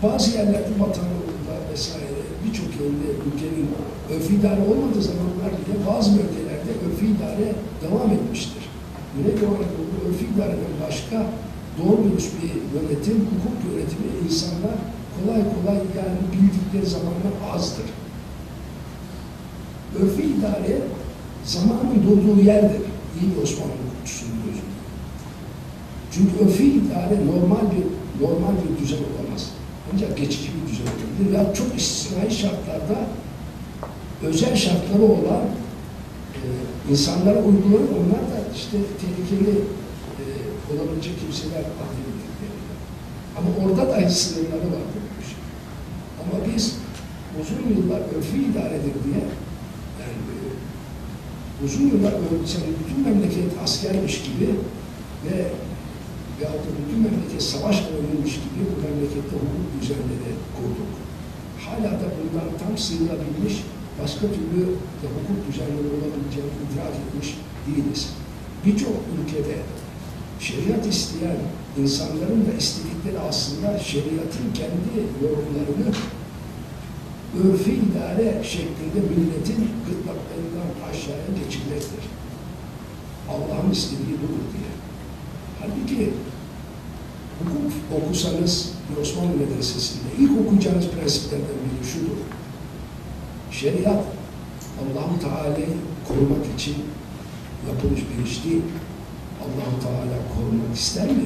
bazı yerlerde Batı'nda vesaire birçok yerinde ülkenin örfi idare olmadığı zamanlar bile bazı bölgelerde örfi idare devam etmiştir. Güneydoğu Anadolu'da örfi idareden başka doğru dürüst bir yönetim, hukuk yönetimi insanlar kolay kolay yani bildikleri zamanlar azdır. Örfi idare zamanın durduğu yerdir. İyi bir Osmanlı hukukçusunun gözünde. Çünkü örfi idare normal bir düzen olamaz. Ancak geçici bir düzen olabilir. Ya çok istisnai şartlarda özel şartları olan insanlara uygulanır. Onlar da işte tehlikeli olabilecek kimseler adledildikleri. Ama orada da sınırları var böyle şey. Ama biz uzun yıllar örfi idaredir diye yani uzun yıllar bütün memleket askermiş gibi veyahut da bütün memleket savaş öğrenilmiş gibi bu memlekette hukuk düzenleri kurduk. Hala da bundan tam sıyrılabilmiş, başka türlü de hukuk düzenleri olabileceğini idrak etmiş değiliz. Birçok ülkede şeriat isteyen insanların da istedikleri aslında şeriatın kendi yorumlarını örfü idare şeklinde milletin gırtlaklarından aşağıya geçilmektir. Allah'ın istediği budur diye. Halbuki hukuk okusanız bir Osmanlı medresesinde ilk okuyacağınız prensiplerden biri şudur. Şeriat Allah-u Teala'yı korumak için yapılmış bir iş değil. Allah-u Teala korumak ister mi?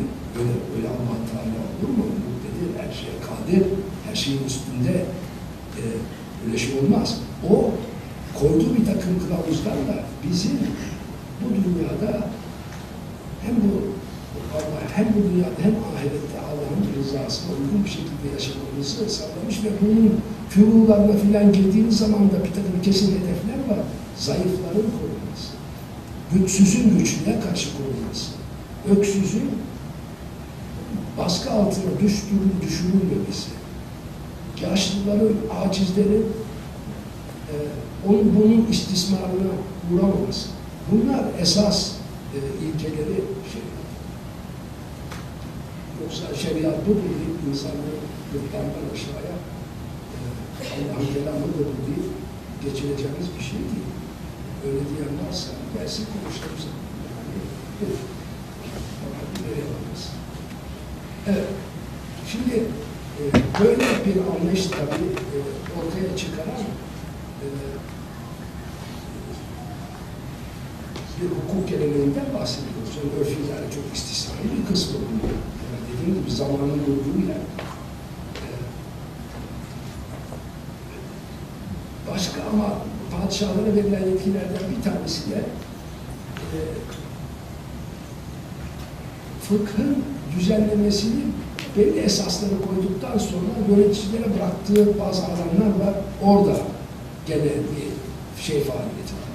Öyle Allah-u Teala olur mu? Muktedir, her şeye kadir, her şeyin üstünde öyle şey olmaz. O koyduğu bir takım kılavuzlarla bizim bu dünyada hem bu dünyada hem ahirette Allah'ın rızasına uygun bir şekilde yaşamamızı sağlamış ve bunun furularına filan girdiğiniz zaman da bir takım kesin hedefler var. Zayıfların korunması, güçsüzün güçlüye karşı korunması, öksüzün baskı altına düşürülmemesi, yaşlıların, acizlerin bunun istismarına uğramaması. Bunlar esas ilkeleri şeriat. Yoksa şeriat budur deyip insanları gırtlardan aşağıya Allah'ın kelamı budur deyip geçireceğimiz bir şey değil. Öyle diyen varsa gelsin konuştuğumuz evet. Şimdi böyle bir anlayış tabii ortaya çıkaran bir hukuk geleneğinden bahsediyoruz. Yani örfü çok istisnai bir kısmı bunun. Yani dediğim gibi zamanın durduğu yer. Başka ama padişahlara verilen yetkilerden bir tanesi de fıkhın düzenlemesini belli esasları koyduktan sonra yöneticilere bıraktığı bazı alanlar var. Orada gene bir faaliyeti var.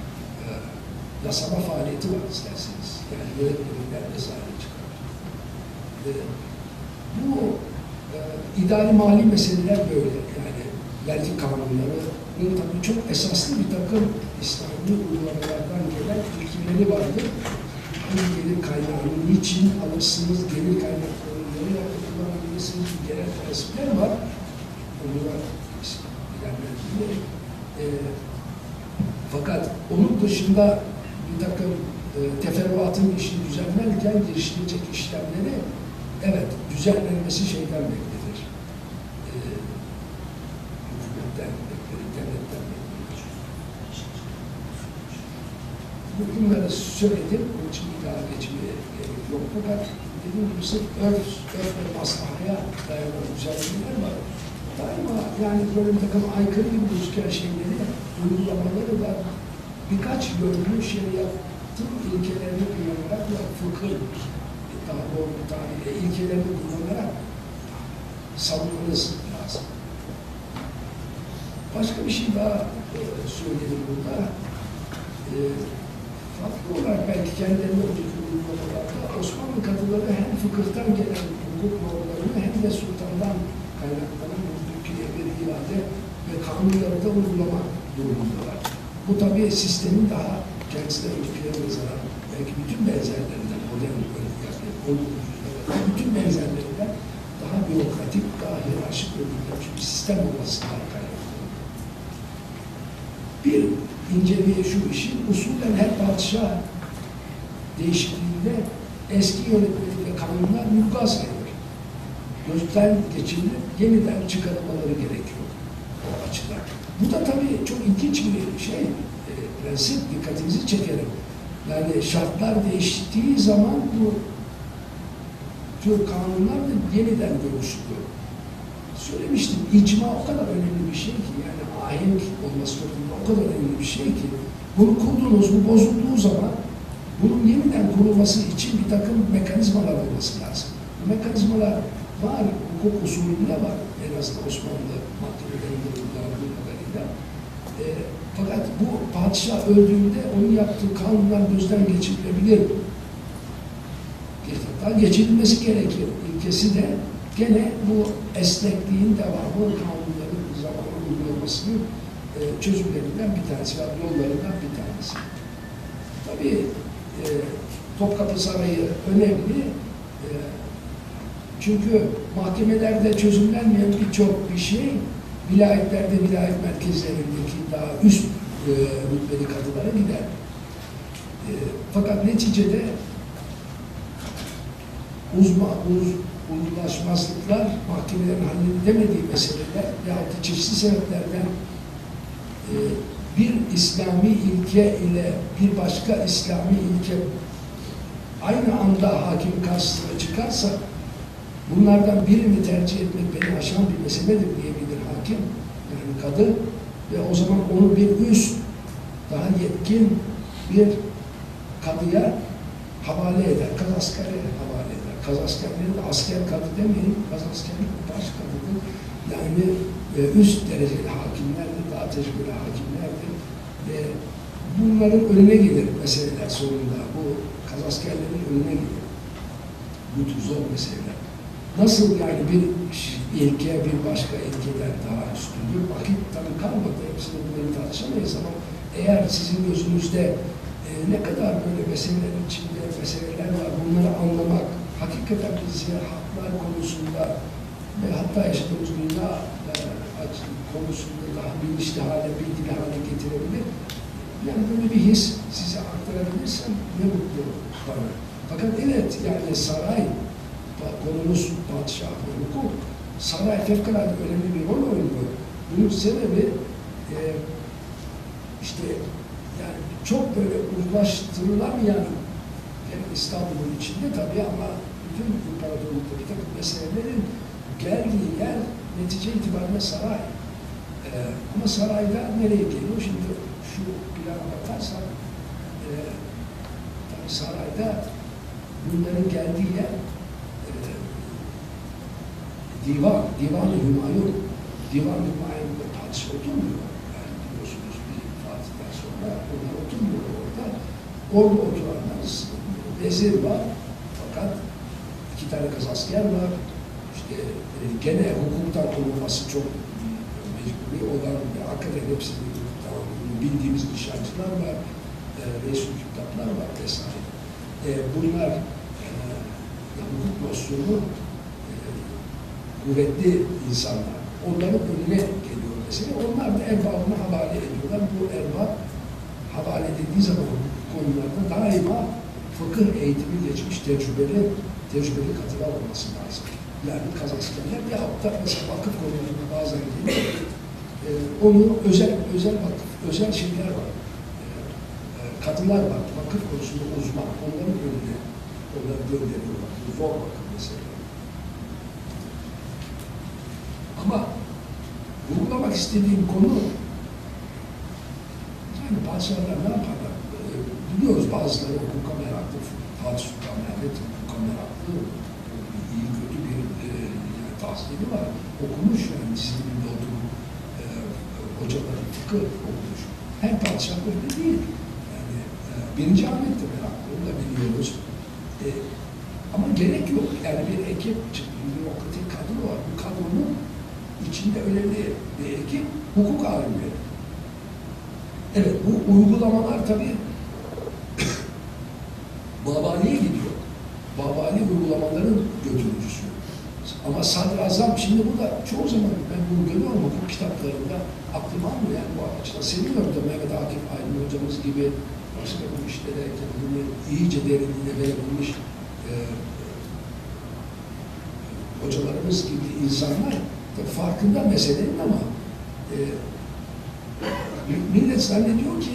Yasama faaliyeti var isterseniz. Yani yönetmelikler vesaire çıkar. Bu idari mali meseleler böyle. Yani vergi kanunları, bunun tabii çok esaslı bir takım İslami uygulamalardan gelen ilkeleri vardır. Hangi gelir kaynağını niçin alırsınız, gelir kaynaklarını nereye kullanabilirsiniz, genel prensipler var. Bunlar ilerlediğinde. Fakat onun dışında bir takım teferruatın işini düzenlerken girişilecek işlemleri evet düzenlenmesi şeyden beklenir. Hükümetten beklenir, devletten beklenir. Bunları söyledim, onun için bir daha geçmeye gerek yok. Fakat dediğim gibi sırf örf ve maslahaya dayanan düzenlemeler var. Daima yani böyle bir takım aykırı gibi gözüken şeyleri, uygulamaları da birkaç yönlü şeriatın ilkelerini kullanarak ve fıkhın daha doğru bir tabirle ilkelerini kullanarak savunmanız lazım. Başka bir şey daha söyledim burada. Farklı olarak belki kendilerine önceki uygulamalarda Osmanlı kadıları hem fıkıhtan gelen hukuk normlarını hem de sultandan kaynaklanan Türkiye'ye bir irade ve kanunları da uygulama durumundalar. Bu tabii sistemin daha kendisine öncekilere nazaran belki bütün benzerlerinden, modern bütün benzerlerinden daha bürokratik, daha hiyerarşik örgütlenmiş bir sistem olmasından kaynaklanıyor. Bir inceliği şu işin, usulen her padişah değişikliğinde eski yönetmelik ve kanunlar mülgaz edilir. Gözden geçirilip yeniden çıkarılmaları gerekiyor o açıdan. Bu da tabii çok ilginç bir şey, prensip, dikkatinizi çekerim. Yani şartlar değiştiği zaman bu tür kanunlar da yeniden görüşülüyor. Söylemiştim, icma o kadar önemli bir şey ki, yani ahenk olması toplumda o kadar önemli bir şey ki, bunu kurduğunuz, bu bozulduğu zaman bunun yeniden kurulması için bir takım mekanizmalar olması lazım. Bu mekanizmalar var, hukuk usulünde var, en azından Osmanlı mahkemelerinde uygulandığı kadarıyla. Fakat bu padişah öldüğünde onun yaptığı kanunlar gözden geçirilebilir. Geçirilmesi gerekir. İlkesi de gene bu esnekliğin devamı, kanunların zamanı uygulamasının çözümlerinden bir tanesi, yollarından bir tanesi. Tabii Topkapı Sarayı önemli. Çünkü mahkemelerde çözümlenmeyen birçok bir şey vilayetlerde, vilayet merkezlerindeki daha üst rütbeli kadılara gider. Fakat neticede uzlaşmazlıklar, mahkemelerin halledemediği meseleler veyahut da çeşitli sebeplerden bir İslami ilke ile bir başka İslami ilke aynı anda hakim karşısına çıkarsa bunlardan birini tercih etmek beni aşan bir meseledir diyebilir hakim, yani kadı ve o zaman onu bir üst, daha yetkin bir kadıya havale eder, kazaskere havale eder. Kazaskerleri de asker kadı demeyin, kazaskerlik baş kadıdır. Yani üst dereceli hakimlerdir, daha tecrübeli hakimlerdir ve bunların önüne gelir meseleler sonunda. Bu kazaskerlerin önüne gelir. Bu tür zor meseleler. Nasıl yani bir ilke bir başka ilkeden daha üstündür? Vakit tabii kalmadı. Hepsini bunları tartışamayız ama eğer sizin gözünüzde ne kadar böyle meselelerin içinde meseleler var, bunları anlamak, hakikaten bizi haklar konusunda ve hatta yaşadığımız dünya konusunda daha bilinçli hale, bilgili hale getirebilir. Yani böyle bir his size aktarabilirsem ne mutlu bana. Fakat evet, yani saray, konumuz padişah ve hukuk, saray fevkalade önemli bir rol oynuyor. Bunun sebebi işte yani çok böyle uzlaştırılamayan yani İstanbul'un içinde tabii ama bütün imparatorlukta bir takım meselelerin geldiği yer netice itibariyle saray. Ama sarayda nereye geliyor? Şimdi şu plana bakarsak tabii sarayda bunların geldiği yer divan-ı hümayun. Divan-ı hümayun'da padişah oturmuyor. Yani biliyorsunuz bir Fatih'ten sonra onlar oturmuyor orada. Orada oturanlar vezir var. Fakat 2 tane kazasker var. İşte gene hukuktan korunması çok mecburi olan ve hakikaten hepsini bildiğimiz nişancılar var. Reis-ül kitaplar var vesaire. Bunlar hukuk nosyonu kuvvetli insanlar. Onların önüne geliyor mesela. Onlar da erbabına havale ediyorlar. Bu erbab havale edildiği zaman konularda daima fıkıh eğitimi geçmiş tecrübeli katılar olması lazım. Yani kazaskerler bir hafta mesela vakıf konularında bazen geliyor. Onu özel şeyler var. Kadınlar var. Vakıf konusunda uzman. Onların önüne onları gönderiyorlar. Zor vakıf mesela. Ama vurgulamak istediğim konu yani padişahlar ne yaparlar? Biliyoruz bazıları hukuka meraklı, Fatih Sultan Mehmet hukuka meraklı, iyi kötü bir yani tahsili var. Okumuş yani dizilinde oturup hocaların fıkıh okumuş. Her padişah öyle değil. Yani 1. Ahmet de meraklı, onu da biliyoruz. Ama gerek yok. Yani bir ekip, bir bürokratik kadro var. Bu kadronun içinde önemli bir ekip hukuk alimleri. Evet, bu uygulamalar tabii Babali'ye gidiyor. Babali uygulamaların götürücüsü. Ama sadrazam, şimdi burada çoğu zaman ben bunu görüyorum hukuk kitaplarında aklıma almıyor yani bu açıdan. Seviyorum da Mehmet Akif Aydın hocamız gibi başka bu işlere kendini iyice derinliğine verebilmiş hocalarımız gibi insanlar farkında meselenin ama millet zannediyor ki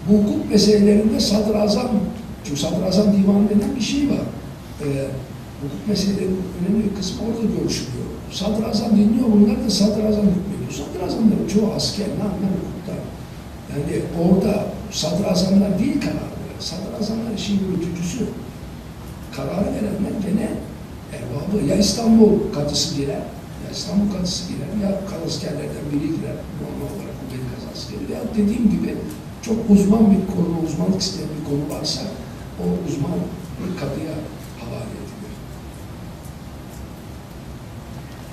bu hukuk meselelerinde sadrazam, çünkü sadrazam divanı denen bir şey var. Hukuk meselelerinin önemli bir kısmı orada görüşülüyor. Sadrazam dinliyor, bunlar da sadrazam hükmediyor. Sadrazamların çoğu asker, ne anlar hukukta. Yani orada sadrazamlar değil karar veren. Sadrazamlar işin yürütücüsü. Kararı verenler gene erbabı. Ya İstanbul kadısı girer, ya İstanbul kadısı girer, ya kazaskerlerden biri girer. Normal olarak bu beni kazaskeri. Ya dediğim gibi çok uzman bir konu, uzmanlık isteyen bir konu varsa o uzman bir kadıya havale edilir.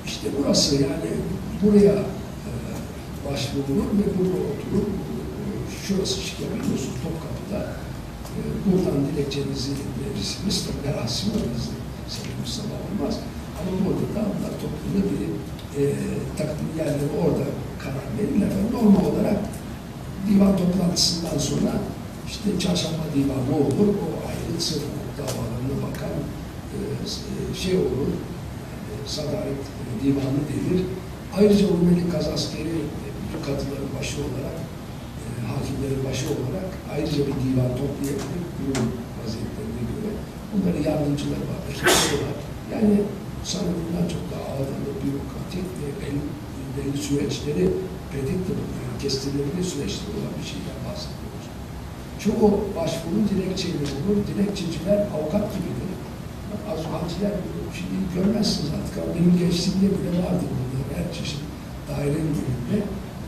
İşte burası yani buraya başvurulur ve burada oturup şurası işte biliyorsunuz Topkapı'da buradan dilekçenizi verirsiniz. Tabii merasim var bizde. Sayın Mustafa olmaz. Ama burada da onlar toplumda bir takdim yerleri orada karar verirler. Normal olarak divan toplantısından sonra işte çarşamba divanı olur, o ayrı sırf hukuk davalarına bakan şey olur, sadaret divanı denir. Ayrıca Rumeli Kazaskeri bütün kadıların başı olarak, hakimlerin başı olarak ayrıca bir divan toplayabilir, durum vaziyetlerine göre. Bunların yardımcıları var, ekipleri var. Yani sanırım bundan çok daha ağırlı, bürokratik ve belli süreçleri predictable, yani kestirilebilir süreçleri olan bir şeyden bahsediyoruz. Çoğu başvuru dilekçeyle olur, dilekçeciler avukat gibidir. Azmanciler şimdi görmezsiniz artık ama benim gençliğimde bile vardı burada, her çeşit dairenin önünde.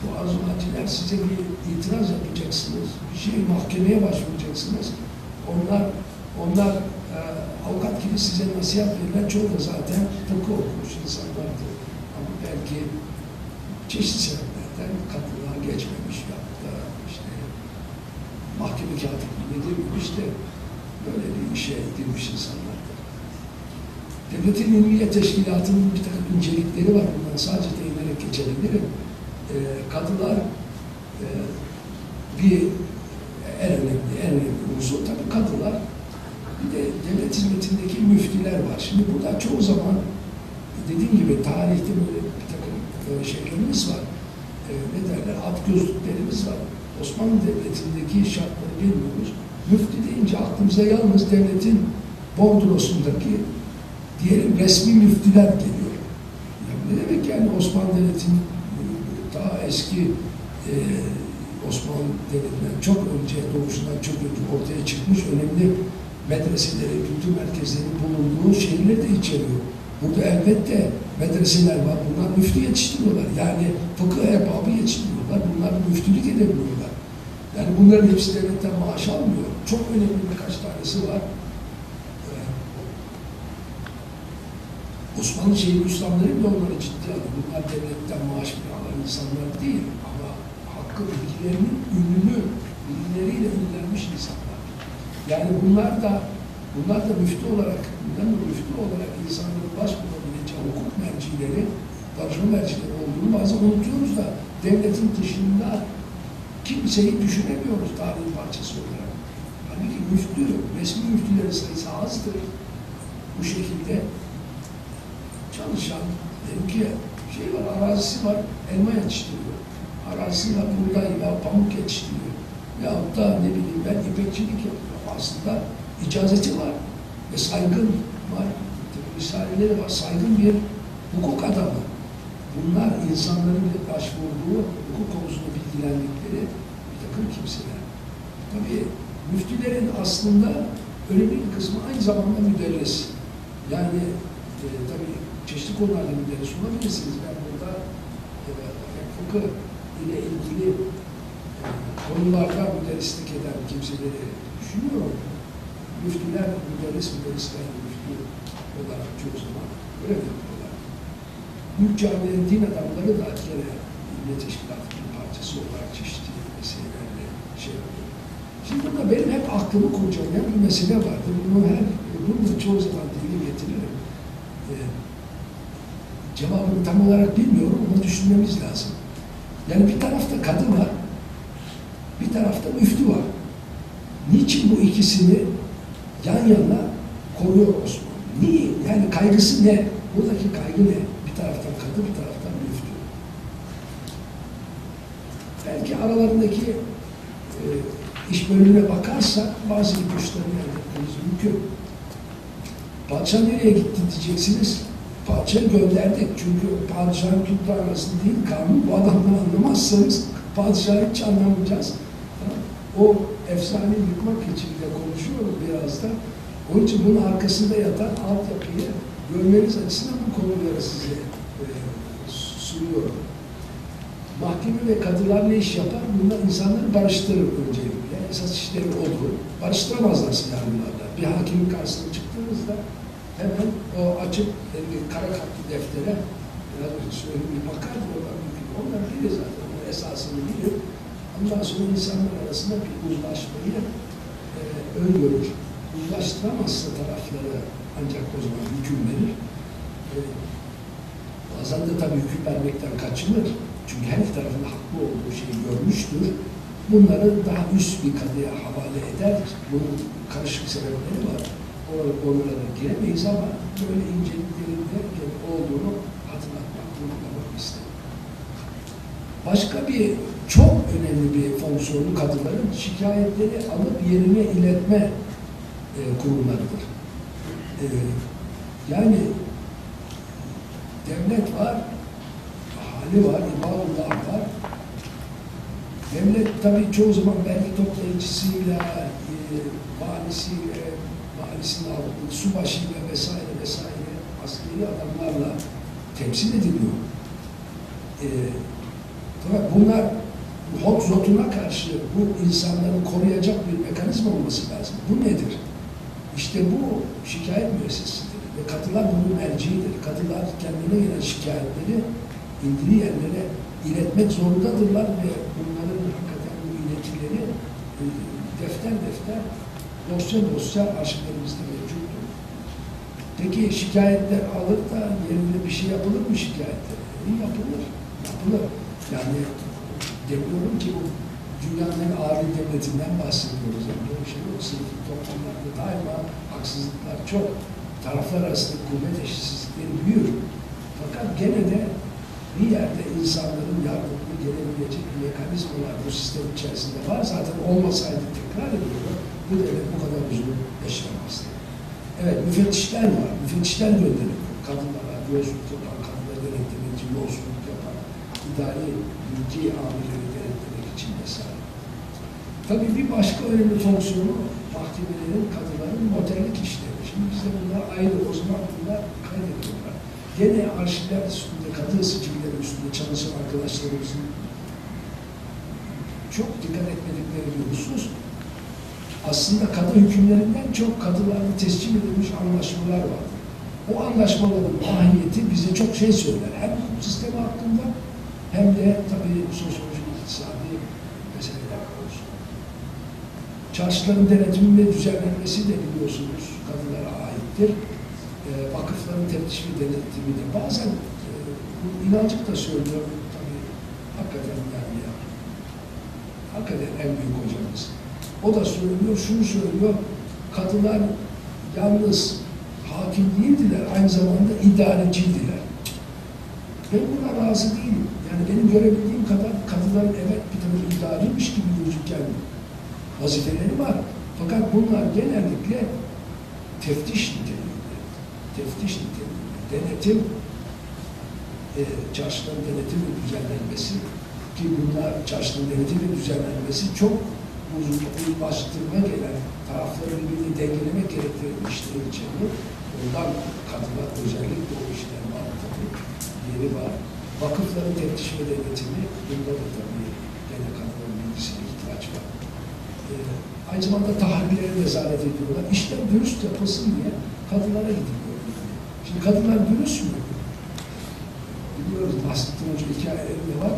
Bu azmanciler size bir itiraz yapacaksınız, bir şey mahkemeye başvuracaksınız. Onlar avukat gibi size nasihat verilen çoğu da zaten hukuk okumuş insanlardır. Ama belki çeşitli sebeplerden kadınlığa geçmemiş ya da işte mahkeme katipliğine girmemiş de böyle bir işe girmiş insanlardır. Devletin Ünlüye Teşkilatı'nın bir takım incelikleri var. Bundan sadece değinerek geçebilirim. Kadılar bir en önemli unsur. Tabii kadılar bir de devlet hizmetindeki müftüler var. Şimdi burada çoğu zaman dediğim gibi tarihte böyle bir takım şeylerimiz var. Ne derler? At gözlüklerimiz var. Osmanlı Devleti'ndeki şartları bilmiyoruz. Müftü deyince aklımıza yalnız devletin bordrosundaki diyelim resmi müftüler geliyor. Yani ne demek yani Osmanlı Devleti'nin daha eski Osmanlı Devleti'nden çok önce, doğuşundan çok önce ortaya çıkmış önemli medreseleri, kültür merkezlerinin bulunduğu şehirleri de içeriyor. Burada elbette medreseler var. Bunlar müftü yetiştiriyorlar. Yani fıkıh erbabı yetiştiriyorlar. Bunlar müftülük edebiliyorlar. Yani bunların hepsi devletten maaş almıyor. Çok önemli birkaç tanesi var. Osmanlı Şehir Üniversitesi de onları ciddi alıyor. Bunlar devletten maaş alan insanlar değil. Ama hakkı bilgilerinin bilimleriyle ünlenmiş insanlar. Yani bunlar da müftü olarak insanların başvurabileceği hukuk mercileri, danışma mercileri olduğunu bazen unutuyoruz da devletin dışında kimseyi düşünemiyoruz tarihin parçası olarak. Halbuki resmi müftülerin sayısı azdır. Bu şekilde çalışan, ki şey var, arazisi var, elma yetiştiriyor. Arazisi var, buğday ya pamuk yetiştiriyor. Yahut da ne bileyim ben ipekçilik yapıyorum. Aslında icazeti var ve saygın var, misaleleri var, saygın bir hukuk adamı. Bunlar insanların bile başvurduğu hukuk konusunda bilgilendikleri bir takım kimseler. Tabii müftülerin aslında önemli bir kısmı aynı zamanda müderris. Yani tabii çeşitli konularla müderris olabilirsiniz. Ben burada fıkıh ile ilgili konularda müderrislik eden kimseleri düşünüyorum. Müftüler, müderrisler, müftü olarak çoğu zaman görev yapıyorlar. Büyük camilerin din adamları da yine İl Teşkilatı'nın parçası olarak çeşitli meselelerle şey yapıyor. Şimdi burada benim hep aklımı kurcalayan bir mesele vardır. Bunu da çoğu zaman dile getiririm. Cevabını tam olarak bilmiyorum ama düşünmemiz lazım. Yani bir tarafta kadın var, bir tarafta müftü var. Niçin bu ikisini yan yana koruyor Osmanlı? Niye? Yani kaygısı ne? Buradaki kaygı ne? Bir taraftan kadın, bir taraftan müftü. Belki aralarındaki iş bölümüne bakarsak bazı ipuçlarını elde etmemiz mümkün. Padişah nereye gitti diyeceksiniz. Padişahı gönderdik. Çünkü padişahın kutlanması değil kanun. Bu adamdan anlamazsanız padişahı hiç anlamayacağız. O efsaneyi yıkmak için de konuşuyorum biraz da. Onun için bunun arkasında yatan altyapıyı görmeniz açısından bu konuları size sunuyorum. Mahkeme ve kadılar ne iş yapar? Bunlar insanları barıştırır öncelikle. Esas işleri odur. Barıştıramazlar silahlılarla. Bir hakimin karşısına çıktığınızda hemen o açıp kara kalpli deftere biraz önce söylediğim bir bakar onlar bilir zaten. O esasını bilir. Ondan sonra insanlar arasında bir uzlaşmayı öngörür. Uzlaştıramazsa tarafları ancak o zaman hüküm verir. Bazen de tabii hüküm vermekten kaçınır. Çünkü her iki tarafın haklı olduğu şeyi görmüştür. Bunları daha üst bir kadıya havale eder. Bunun karışık sebepleri var. Onlara giremeyiz ama böyle inceliklerinde olduğunu hatırlatmak, vurgulamak istedim. Başka bir çok önemli bir fonksiyonu kadıların şikayetleri alıp yerine iletme kurumlarıdır. Yani devlet var, hali var, ibadullah var. Devlet tabii çoğu zaman belki toplayıcısıyla, valisinin aldığı subaşıyla vesaire vesaire askeri adamlarla temsil ediliyor. Fakat bunlar hot zotuna karşı bu insanları koruyacak bir mekanizma olması lazım. Bu nedir? İşte bu şikayet müessesesidir ve kadılar bunun merciidir. Kadılar kendine gelen şikayetleri ilgili yerlere iletmek zorundadırlar ve bunların hakikaten bu iletileri defter defter, dosya dosya arşivlerimizde mevcuttur. Peki şikayetler alır da yerinde bir şey yapılır mı şikayetler? Yapılır. Yapılır. Yani demiyorum ki bu dünyanın en ağır devletinden bahsediyoruz. Yani böyle bir şey yok. Sınıflı toplumlarda daima haksızlıklar çok. Taraflar arasında kuvvet eşitsizlikleri büyür. Fakat gene de bir yerde insanların yardımına gelebilecek bir mekanizmalar bu sistem içerisinde var. Zaten olmasaydı tekrar ediyorum. Bu devlet bu kadar uzun yaşamazdı. Evet, müfettişler var. Müfettişler gönderiliyor. Kadınlara yolsuzluk yapan, kadınlara denetlemeci yolsuzluk yapan, idari mülki amirleri denetlemek için vesaire. Tabii bir başka önemli fonksiyonu mahkemelerin, kadıların noterlik işleri. Şimdi bizde bunlar ayrı, o zaman bunlar kaydediyorlar. Gene arşivler üstünde, kadı sicilleri üstünde çalışan arkadaşlarımızın çok dikkat etmedikleri bir husus, aslında kadı hükümlerinden çok kadılarla tescil edilmiş anlaşmalar vardır. O anlaşmaların mahiyeti bize çok şey söyler. Hem hukuk sistemi hakkında hem de tabii sosyolojik, iktisadi meseleler olsun. Çarşıların denetimi ve düzenlenmesi de biliyorsunuz kadılara aittir. Vakıfların teftiş ve denetimi de bazen bu inancık da söylüyor tabii hakikaten yani ya. Hakikaten en büyük hocamız. O da söylüyor, şunu söylüyor, kadılar yalnız hakim değildiler, aynı zamanda idareciydiler. Ben buna razı değilim. Yani benim görebildiğim kadar kadıların evet bir takım idariymiş gibi gözüken vazifeleri var. Fakat bunlar genellikle teftiş niteliğinde. Teftiş niteliğinde. Denetim, çarşıların denetim ve düzenlenmesi ki bunlar çarşıların denetim ve düzenlenmesi çok uzlaştırma gelen tarafları birbirini dengelemek gerektiği işleri içeriyor. Ondan kadılar özellikle o işler var tabii. Yeri var. Vakıfların teftiş ve denetimi, bunda da tabii gene kadıların bilgisine ihtiyaç var. Aynı zamanda tahrirlere nezaret ediyorlar. İşler dürüst yapılsın diye kadılara gidiliyor. Şimdi kadınlar dürüst mü? Biliyoruz, Nasrettin Hoca hikayelerinde var.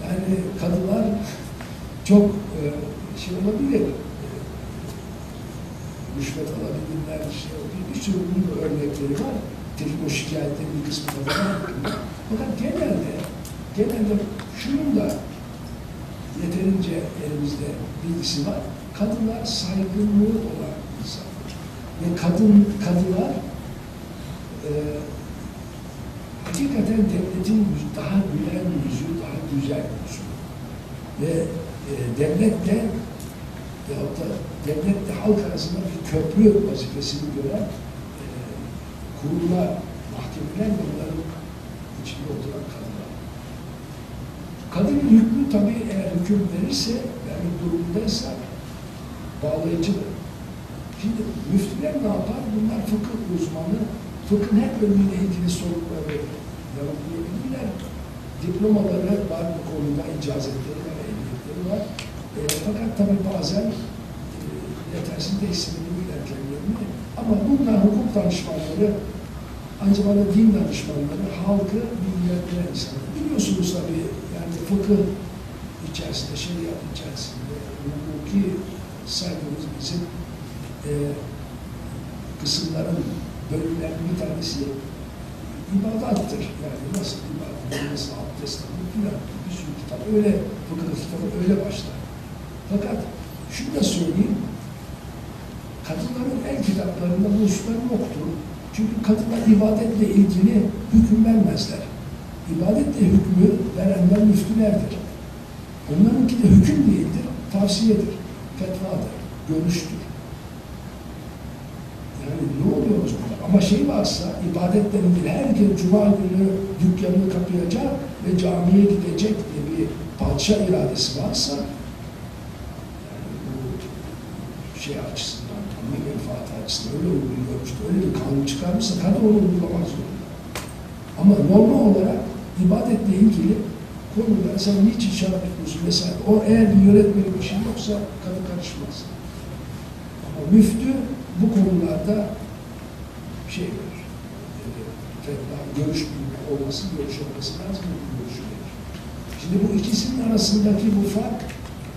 Yani kadılar çok şey olabilir, rüşvet alabilirler, bir sürü bunun örnekleri var. Tabii o şikayetlerin bir kısmı da var. Fakat genelde şunun da yeterince elimizde bilgisi var. Kadınlar saygınlığı olan insanlar. Ve kadılar hakikaten devletin daha gülen yüzü, daha güzel yüzü. Ve devletle veyahut da devletle halk arasında bir köprü vazifesini gören kurumlar, mahkemeler ve onların içinde oturan kadınlar. Kadının hükmü tabii eğer hüküm verirse, vermek durumundaysa bağlayıcıdır. Şimdi müftüler ne yapar? Bunlar fıkıh uzmanı, fıkhın her bölümüyle ilgili sorunları yanıtlayabilirler. Diplomaları var bu konuda, icazetleri var, ehliyetleri var. Fakat tabii bazen yetersiz de hissedebilirler kendilerini. Ama bunlar hukuk danışmanları, aynı zamanda din danışmanları, halkı bilgilendiren insanlar. Biliyorsunuz tabii yani fıkıh içerisinde, şeriat içerisinde, hukuki saygımız bizim kısımların bölümlerinin bir tanesi ibadattır. Yani nasıl ibadet, nasıl abdest alır filan. Bir sürü kitap öyle, fıkıh kitabı öyle başlar. Fakat şunu da söyleyeyim, kadınların el kitaplarında bu hususlar yoktur. Çünkü kadınlar ibadetle ilgili hüküm vermezler. İbadetle hükmü verenler müftülerdir. Onlarınki de hüküm değildir, tavsiyedir, fetvadır, görüştür. Yani ne oluyoruz burada? Ama şey varsa, ibadetle ilgili herkes cuma günü dükkanını kapayacak ve camiye gidecek diye bir padişah iradesi varsa, yani bu şey açısından, ama menfaat açısından öyle uyguluyormuş, öyle bir kanun çıkarmışsa hadi onu uygulamak zorunda. Ama normal olarak ibadetle ilgili konuda sen niçin şarap yapıyorsun mesela, o eğer bir yönetmelik bir şey yoksa kadın karışmaz. Ama müftü bu konularda şey verir, fetva, görüş olması lazım, görüşü verir. Şimdi bu ikisinin arasındaki bu fark,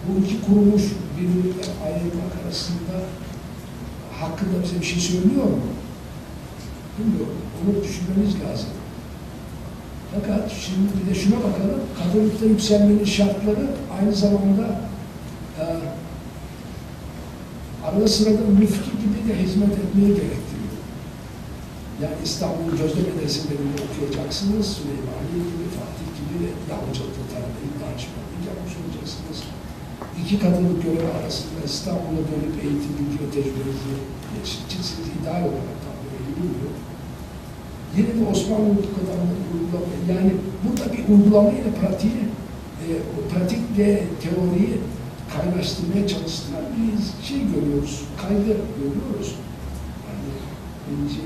bu iki kuruluş birbirinden ayrılmak arasında hakkında bize bir şey söylüyor mu? Bilmiyorum, onu düşünmemiz lazım. Fakat şimdi bir de şuna bakalım, kadınlıkta yükselmenin şartları aynı zamanda arada sırada müftü gibi de hizmet etmeye gerektiriyor. Yani İstanbul Gözde Medreselerinde okuyacaksınız, Süleymaniye gibi, Fatih gibi de yavrucalıkta talebeli danışmanlık yapmış olacaksınız. İki kadınlık görevi arasında İstanbul'a dönüp eğitim, bilgi ve tecrübenizi geçireceksiniz. İdeal olarak tabi ediliyor. Yine de Osmanlı kadar uygulama, yani burada bir uygulama ile pratiği, pratikle teoriyi kaynaştırmaya çalıştıran bir şey görüyoruz, kaygı görüyoruz. Yani birinci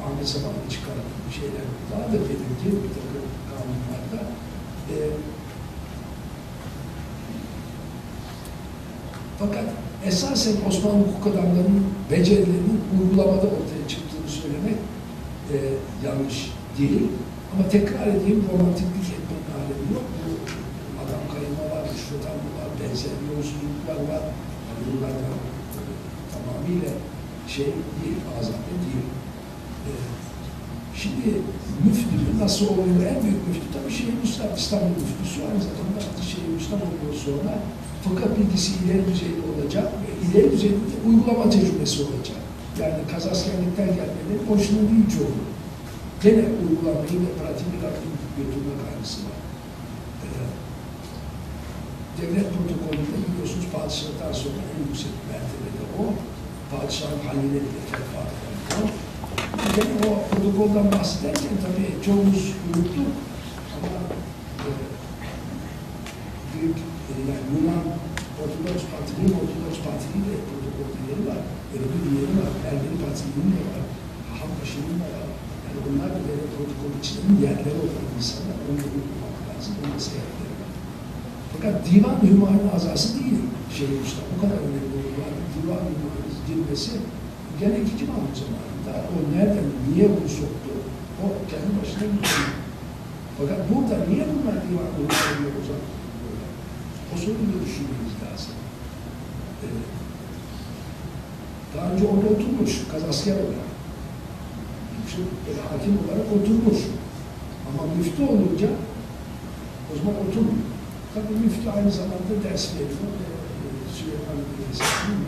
Ahmet Sabancı çıkaran şeyler daha da belirgin bir takım kanunlarda. Fakat esasen Osmanlı hukuk adamlarının becerilerinin uygulamada ortaya çıktığını söylemek yanlış değil. Ama tekrar edeyim, romantiklik etmenin alemi yok. Bu adam kayırmalar, rüşvet almalar, benzer yolsuzluklar var. Yani bunlardan tamamıyla şey değil, azade değil. Şimdi müftü nasıl oluyor? En büyük müftü tabii Şeyhülislam, İstanbul müftüsü. Aynı zamanda Şeyhülislam oluyor sonra. Fıkıh bilgisi ileri düzeyde olacak ve ileri düzeyde uygulama tecrübesi olacak. Yani kazaskerlikten gelmenin boşuna değil çoğu. Gene uygulamayı ve pratiği bir aktif götürme kaygısı var. Devlet protokolünde biliyorsunuz padişahtan sonra en yüksek mertebede o. Padişahın haline bile fetva eden o. Gene o protokoldan bahsederken tabii çoğumuz unuttuk ama büyük yani Yunan Ortodoks Partiliği de protokolde yeri var. Öyle bir yeri var. Ermeni Partiliği'nin de var. Halkbaşı'nın da var. Yani onlar da böyle protokol içlerinin yerleri olan insanlar. Onu da unutmak lazım. Onun da seyahatleri var. Fakat divan hümayunun azası değil. Şeyhülislam bu kadar önemli olan divan hümayunun girmesi gene 2. Mahmut zamanında. O nereden, niye bunu soktu? O kendi başına gidiyor. Fakat burada niye bunlar divan hümayunun o zaman? O sorunu düşünmemiz lazım. Daha önce orada oturmuş, kazasker olarak. Böyle hakim olarak oturmuş. Ama müftü olunca o zaman oturmuyor. Tabii müftü aynı zamanda ders veriyor ve Süleyman Üniversitesi'nin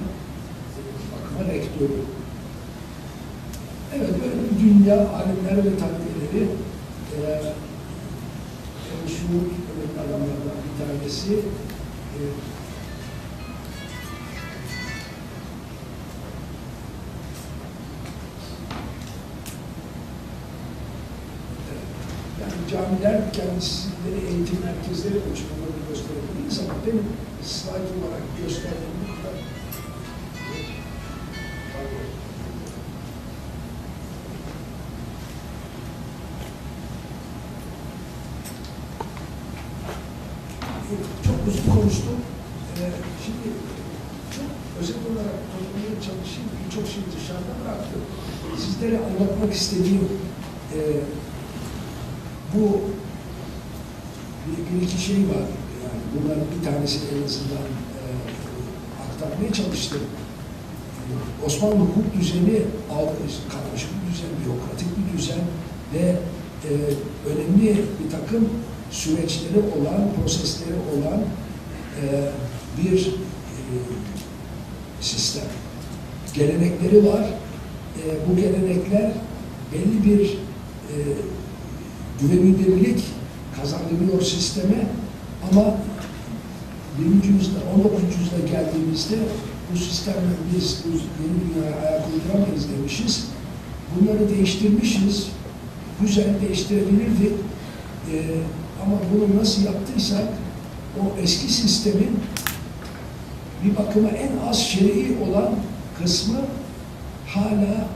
bakıma rektörü. Evet, böyle bir dünya alimler ve takdirleri şu önemli adamlardan bir tanesi yani camiler kendisileri eğitim merkezleri ölçümlerini gösterebiliriz ama benim slide olarak gösterdiğim bu kadar çok uzun konuştum. Şimdi çok özet olarak toplamaya çalışayım. Birçok şeyi dışarıda bıraktım. Sizlere anlatmak istediğim bu bir iki şey var. Yani bunların bir tanesi en azından aktarmaya çalıştım. Osmanlı hukuk düzeni karmaşık bir düzen, bürokratik bir düzen ve önemli bir takım süreçleri olan, prosesleri olan bir sistem. Gelenekleri var. Bu gelenekler belli bir güvenilirlik kazandırıyor sisteme ama 20. yüzyılda, 19. yüzyılda geldiğimizde bu sistemle biz yeni dünyaya ayak uyduramayız demişiz. Bunları değiştirmişiz. Güzel değiştirebilirdik. Ama bunu nasıl yaptıysak o eski sistemin bir bakıma en az şer'i olan kısmı hala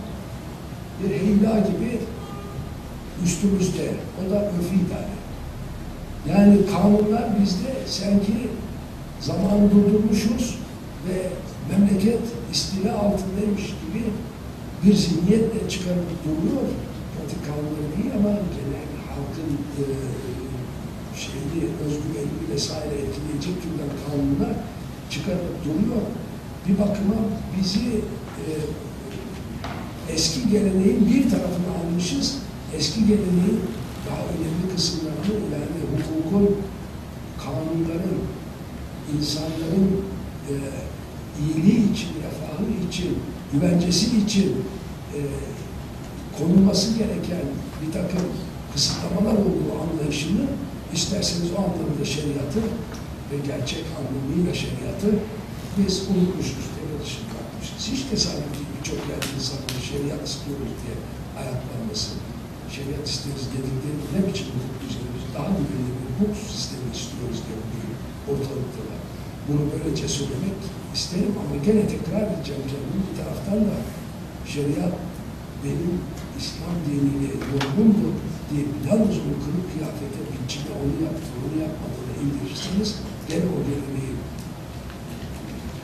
bir heyla gibi üstümüzde. O da örf-i idare. Yani kanunlar bizde sanki zamanı durdurmuşuz ve memleket istila altındaymış gibi bir zihniyetle çıkarıp duruyor. Pratik kanunları değil ama genel halkın özgüvenini vesaire etkileyecek türden kanunlar çıkarıp duruyor. Bir bakıma bizi eski geleneğin bir tarafına almışız. Eski geleneğin daha önemli kısımlarını, yani hukukun, kanunların, insanların iyiliği için, refahı için, güvencesi için konulması gereken bir takım kısıtlamalar olduğu anlayışını, isterseniz o anlamda şeriatı ve gerçek anlamıyla şeriatı biz unutmuşuz, devre dışı kalkmışız. Hiç tesadüf değil, birçok yerde insanların şeriat istiyoruz diye ayaklanması. Şeriat isteriz dedikleri ne biçim hukuk düzenimiz, daha güvenli bir hukuk sistemi istiyoruz diye bugün ortalıkta var. Bunu böylece söylemek isterim ama gene tekrar edeceğim canım. Bir taraftan da şeriat benim İslam diniyle yorgundur diye yalnız onu kırık kıyafete içinde onu yaptı, onu yapmadığını indirirseniz gene o geleneği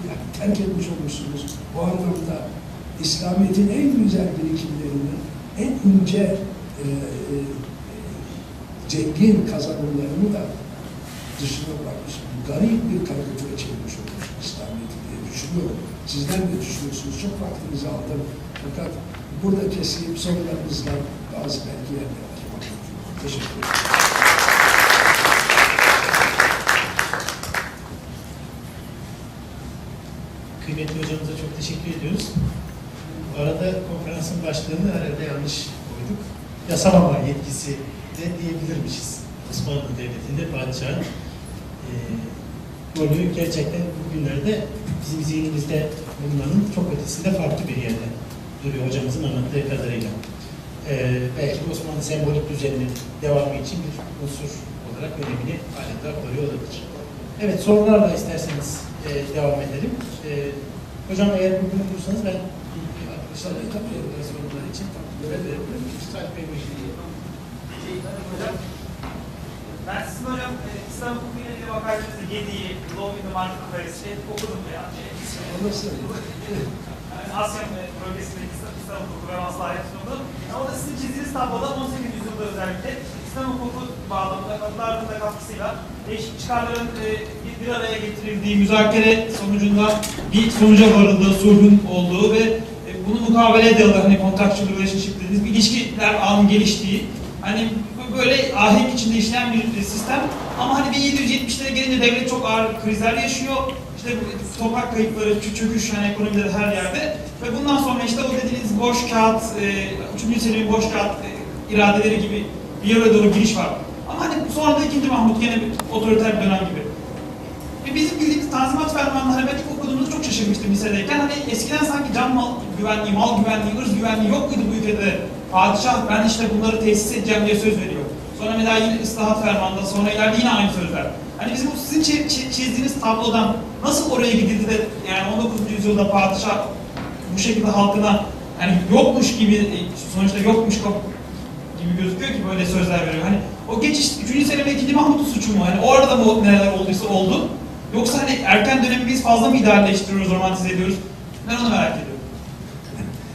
yani terk etmiş olursunuz. Bu anlamda İslamiyet'in en güzel birikimlerini, en ince zengin kazanımlarını da dışına bırakmış. Garip bir karikatüre çevirmiş olmuş İslamiyet'i diye düşünüyorum. Sizler ne düşünüyorsunuz? Çok vaktinizi aldım. Fakat burada keseyim sorularınızla bazı belki yerler açmak. Teşekkür ederim. Kıymetli hocamıza çok teşekkür ediyoruz. Bu arada konferansın başlığını herhalde yanlış koyduk. Yasama yetkisi de diyebilirmişiz. Osmanlı Devleti'nde padişahın rolü gerçekten bugünlerde bizim zihnimizde bulunanın çok ötesinde farklı bir yerde duruyor hocamızın anlattığı kadarıyla. Belki Osmanlı sembolik düzeninin devamı için bir unsur olarak önemini adeta koruyor olabilir. Evet, sorularla isterseniz devam edelim. Hocam eğer bugün olursanız ben arkadaşlarla tabii sorular için görev verebilirim. Hocam, ben sizin hocam İstanbul Hukuk ile makalenizi Gedi'yi, Low'un Marka Karesi okudum yani. Asya bölgesindeki İstanbul Hukuku ve Maslahiyet sunumdu. Orada sizin çizdiğiniz tabloda 18. yüzyılda özellikle İslam hukuku bağlamında kapılarının da katkısıyla değişik çıkarların bir araya getirildiği, müzakere sonucunda bir sonuca varıldığı, sulhun olduğu ve bunu mukabele dayalı, hani contractual relationship dediğimiz bir ilişkiler ağının geliştiği, hani böyle ahenk içinde işleyen bir sistem. Ama hani 1770'lere gelince devlet çok ağır krizler yaşıyor. İşte toprak kayıpları, çöküş yani ekonomide her yerde. Ve bundan sonra işte o dediğiniz boş kağıt, 3. Selim'in boş kağıt iradeleri gibi bir yere doğru giriş var. Ama hani sonra da 2. Mahmut gene bir otoriter bir dönem gibi. Ve bizim bildiğimiz Tanzimat Fermanları ben ilk okuduğumuzda çok şaşırmıştım lisedeyken. Hani eskiden sanki can mal güvenliği, mal güvenliği, ırz güvenliği yok muydu bu ülkede? Padişah ben işte bunları tesis edeceğim diye söz veriyor. Sonra mesela yine ıslahat fermanında, sonra ileride yine aynı sözler. Hani bizim sizin çizdiğiniz tablodan nasıl oraya gidildi de yani 19. yüzyılda padişah bu şekilde halkına yani yokmuş gibi, sonuçta yokmuş gibi gözüküyor ki böyle sözler veriyor. Hani o geçiş 3. Selim ve 2. Mahmut'un suçu mu? Hani orada mı neler olduysa oldu. Yoksa hani erken dönemi biz fazla mı idealleştiriyoruz, romantize ediyoruz? Ben onu merak ediyorum.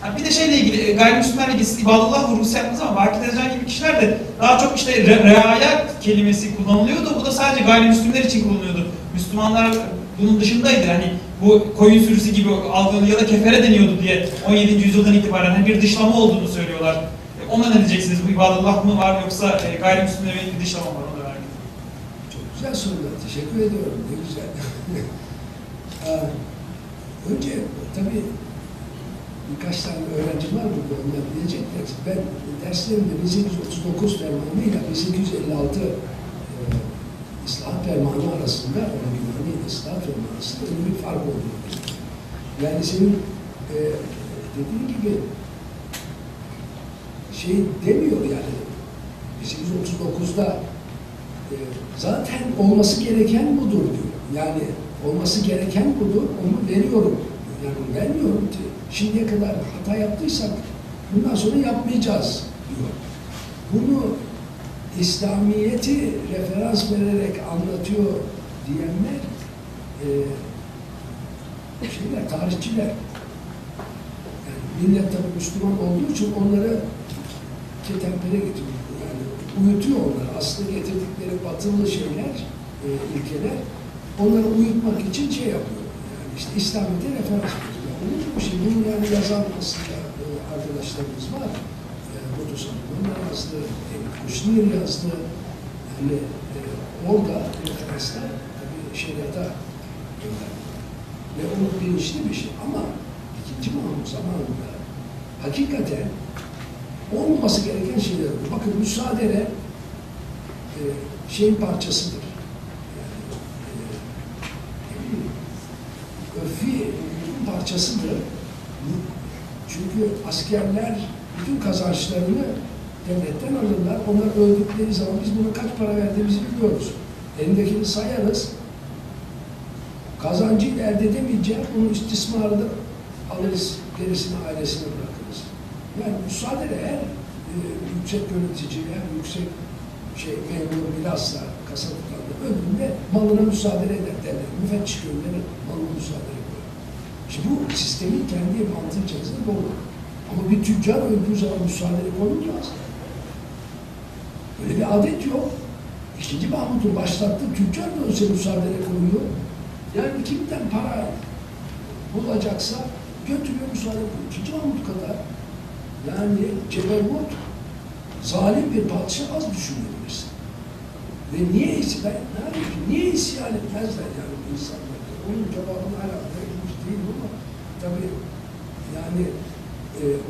Yani bir de şeyle ilgili, gayrimüslimlerle ilgili siz ibadullah vurgusu yaptınız ama Vakit Edecan gibi kişiler de daha çok işte reaya kelimesi kullanılıyordu. Bu da sadece gayrimüslimler için kullanılıyordu. Müslümanlar bunun dışındaydı. Hani bu koyun sürüsü gibi algılanıyor ya da kefere deniyordu diye 17. yüzyıldan itibaren bir dışlama olduğunu söylüyorlar. Ona ne diyeceksiniz? Bu ibadullah mı var yoksa gayrimüslimlere yönelik bir dışlama mı var? Onu da merak ediyorum. Çok güzel sorular. Teşekkür ediyorum. Ne güzel. Önce tabii birkaç tane öğrencim var burada. Onlar diyecekler. Ben derslerimde 1839 fermanıyla 1856 İslahat fermanı arasında, yani İslahat fermanı arasında öyle bir fark olduğunu. Yani senin dediğin gibi şey demiyor yani 1839'da zaten olması gereken budur diyor. Yani olması gereken budur, onu veriyorum. Yani vermiyorum ki şimdiye kadar hata yaptıysak bundan sonra yapmayacağız diyor. Bunu İslamiyet'i referans vererek anlatıyor diyenler tarihçiler. Yani millet tabii Müslüman olduğu için onları ketempere getiriyor. Yani uyutuyor onları. Aslında getirdikleri batılı şeyler, ilkeler, onları uyutmak için şey yapıyor. Yani işte İslamiyet'e referans veriyor. Onun gibi bir şey. Bunu yani yazan aslında arkadaşlarımız var. Onlar yazdı, Kudüs'ü yazdı. Yani orada referanslar tabii şeriata gönderdi. Ve onun bilinçli bir şey. Ama ikinci Mahmut zamanında hakikaten olmaması gereken şeyler var. Bakın müsaade şeyin parçasıdır. Yani, örfi parçasıdır. Çünkü askerler bütün kazançlarını devletten alırlar. Onlar öldükleri zaman biz buna kaç para verdiğimizi biliyoruz. Elindekini sayarız. Kazancıyla elde edemeyeceğim, bunun istismarını alırız, gerisini ailesine bırakırız. Yani müsaade eğer yüksek yönetici veya yüksek memur bilhassa kasa tutanlar öldüğünde malına müsaade eder derler. Müfettiş gönderir, malına müsaade eder. Şimdi bu sistemin kendi mantığı içerisinde doğru. Ama bir tüccar öldüğü zaman müsaade konulmaz. Böyle bir adet yok. İkinci Mahmut'un başlattığı tüccar da ölse müsaade konuyor. Yani kimden para bulacaksa götürüyor müsaade konuyor. İkinci Mahmut kadar yani cebermut, zalim bir padişah az düşünebilirsin. Ve niye isyan etmezler yani bu insanlar? Onun cevabını hala verilmiş değil ama tabii yani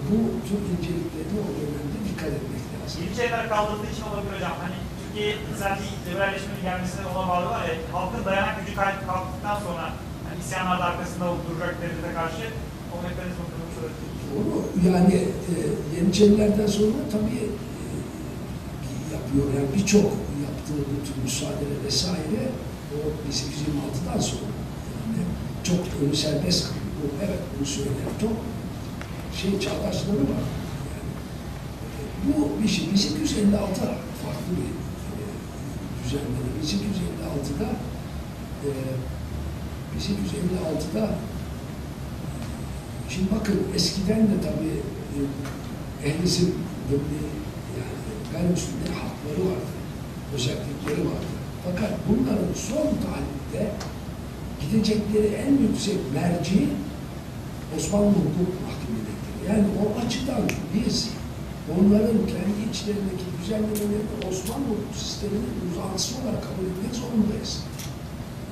bu tür inceliklerine o dönemde dikkat etmek lazım. İlçeler kaldırdığı için olabilir hocam. Hani Türkiye güzel bir liberalleşmenin gelmesine ona bağlı var ya, halkın dayanak gücü kalktıktan sonra hani isyanlarda arkasında duracak devlete karşı o mekanizma kurulmuş olabilir. Doğru. Yani Yeniçerilerden sonra tabii yapıyor. Yani birçok yaptığı bu tür müsaade vesaire o 1826'dan sonra yani çok önü serbest kalıyor. Evet bunu söyler. Çok çağdaşları var. Yani, bu bir şey. 1856 farklı bir düzenleme. 1856'da şimdi bakın eskiden de tabii ehlisin yani gayrimüslimlerin hakları vardı. Özellikleri vardı. Fakat bunların son tarihte gidecekleri en yüksek merci Osmanlı hukuk mahkemeleri. Yani o açıdan biz onların kendi içlerindeki düzenlemelerini Osmanlı hukuk sisteminin uzantısı olarak kabul etmek zorundayız.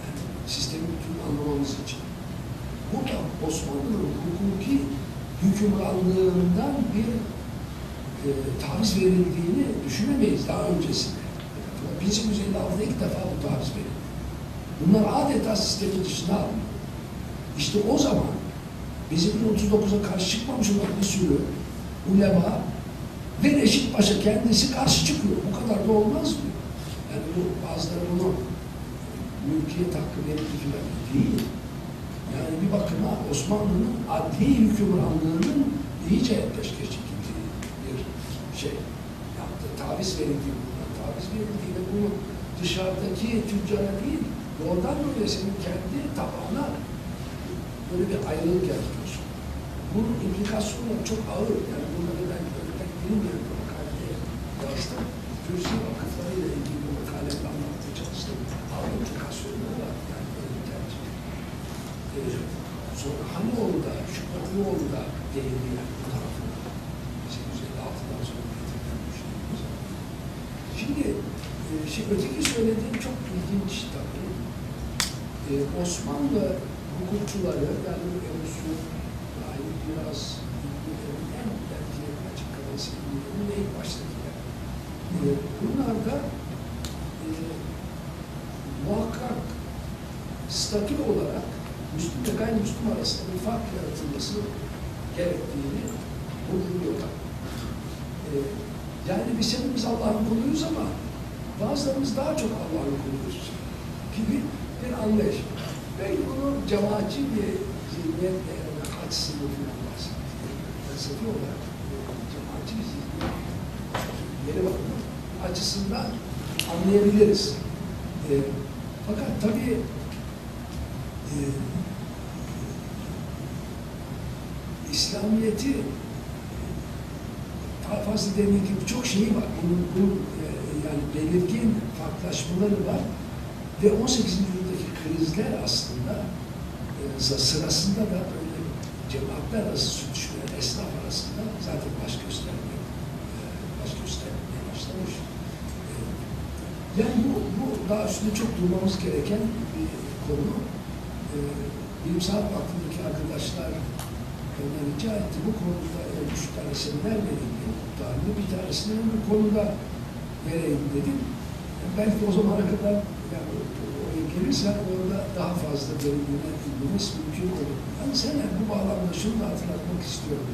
Yani sistemi bütün anlamamız için. Burada Osmanlı'nın hukuki hükümranlığından bir taviz verildiğini düşünemeyiz daha öncesinde. 1856'da ilk defa bu taviz verildi. Bunlar adeta sistemin dışına alınıyor. İşte o zaman bizim 39'a karşı çıkmamış olan bir sürü ulema ve Reşit Paşa kendisi karşı çıkıyor. Bu kadar da olmaz diyor. Yani bu bazıları bunu mülkiyet hakkı verildi filan değil. Yani bir bakıma Osmanlı'nın adli hükümranlığının iyice peşkeş çekildiği bir şey yaptı. Taviz verildiği bundan. Taviz verildiği ve bunu dışarıdaki tüccara değil, doğrudan böyle senin kendi tabağına böyle bir ayrılık yaratıyorsun. Bunun implikasyonları çok ağır. Yani bunları ben pek bilmiyorum. Makaleye yazdım. Kürsi vakıflarıyla ilgili bir makaleyle anlatmaya çalıştım. Ağır implikasyonları var. Yani böyle bir tercih. Sonra Hanoğlu'da, Şubatlıoğlu'da değindi yani bu tarafında. 1856'dan sonra getirilen bir şeyimiz. Şimdi öteki söylediğim çok ilginç tabii. Osmanlı hukukçuları, yani bu evolüsyon dair biraz bilgilerin en belki açık kalası bilgilerin ilk baştakiler. Bunlar da muhakkak statü olarak Müslüm ve gayrimüslim arasında bir fark yaratılması gerektiğini vurguluyorlar. Yani biz hepimiz Allah'ın kuluyuz ama bazılarımız daha çok Allah'ın kuluyuz gibi bir anlayış. Belki bunu cemaatçi bir zihniyetle açısını falan bahsediyor. Felsefi olarak cemaatçi bir zihniyet yeri bakımı açısından anlayabiliriz. Fakat tabii İslamiyet'i daha fazla demeyeyim ki çok şeyi var. Bunun yani belirgin farklılaşmaları var. Ve 18. yüzyıldaki krizler aslında sırasında da böyle cemaatler arası sürtüşmeler, esnaf arasında zaten baş göstermeye başlamış. Yani bu daha üstünde çok durmamız gereken bir konu. Bilim Sanat Vakfı'ndaki arkadaşlar bana rica etti. Bu konuda 3 tane seminer vereyim. Bir tanesini bu konuda vereyim dedim. Belki o zamana kadar yani oraya gelirsen orada daha fazla verilmemiz mümkün olur. Yani sen bu bağlamda şunu da hatırlatmak istiyorum.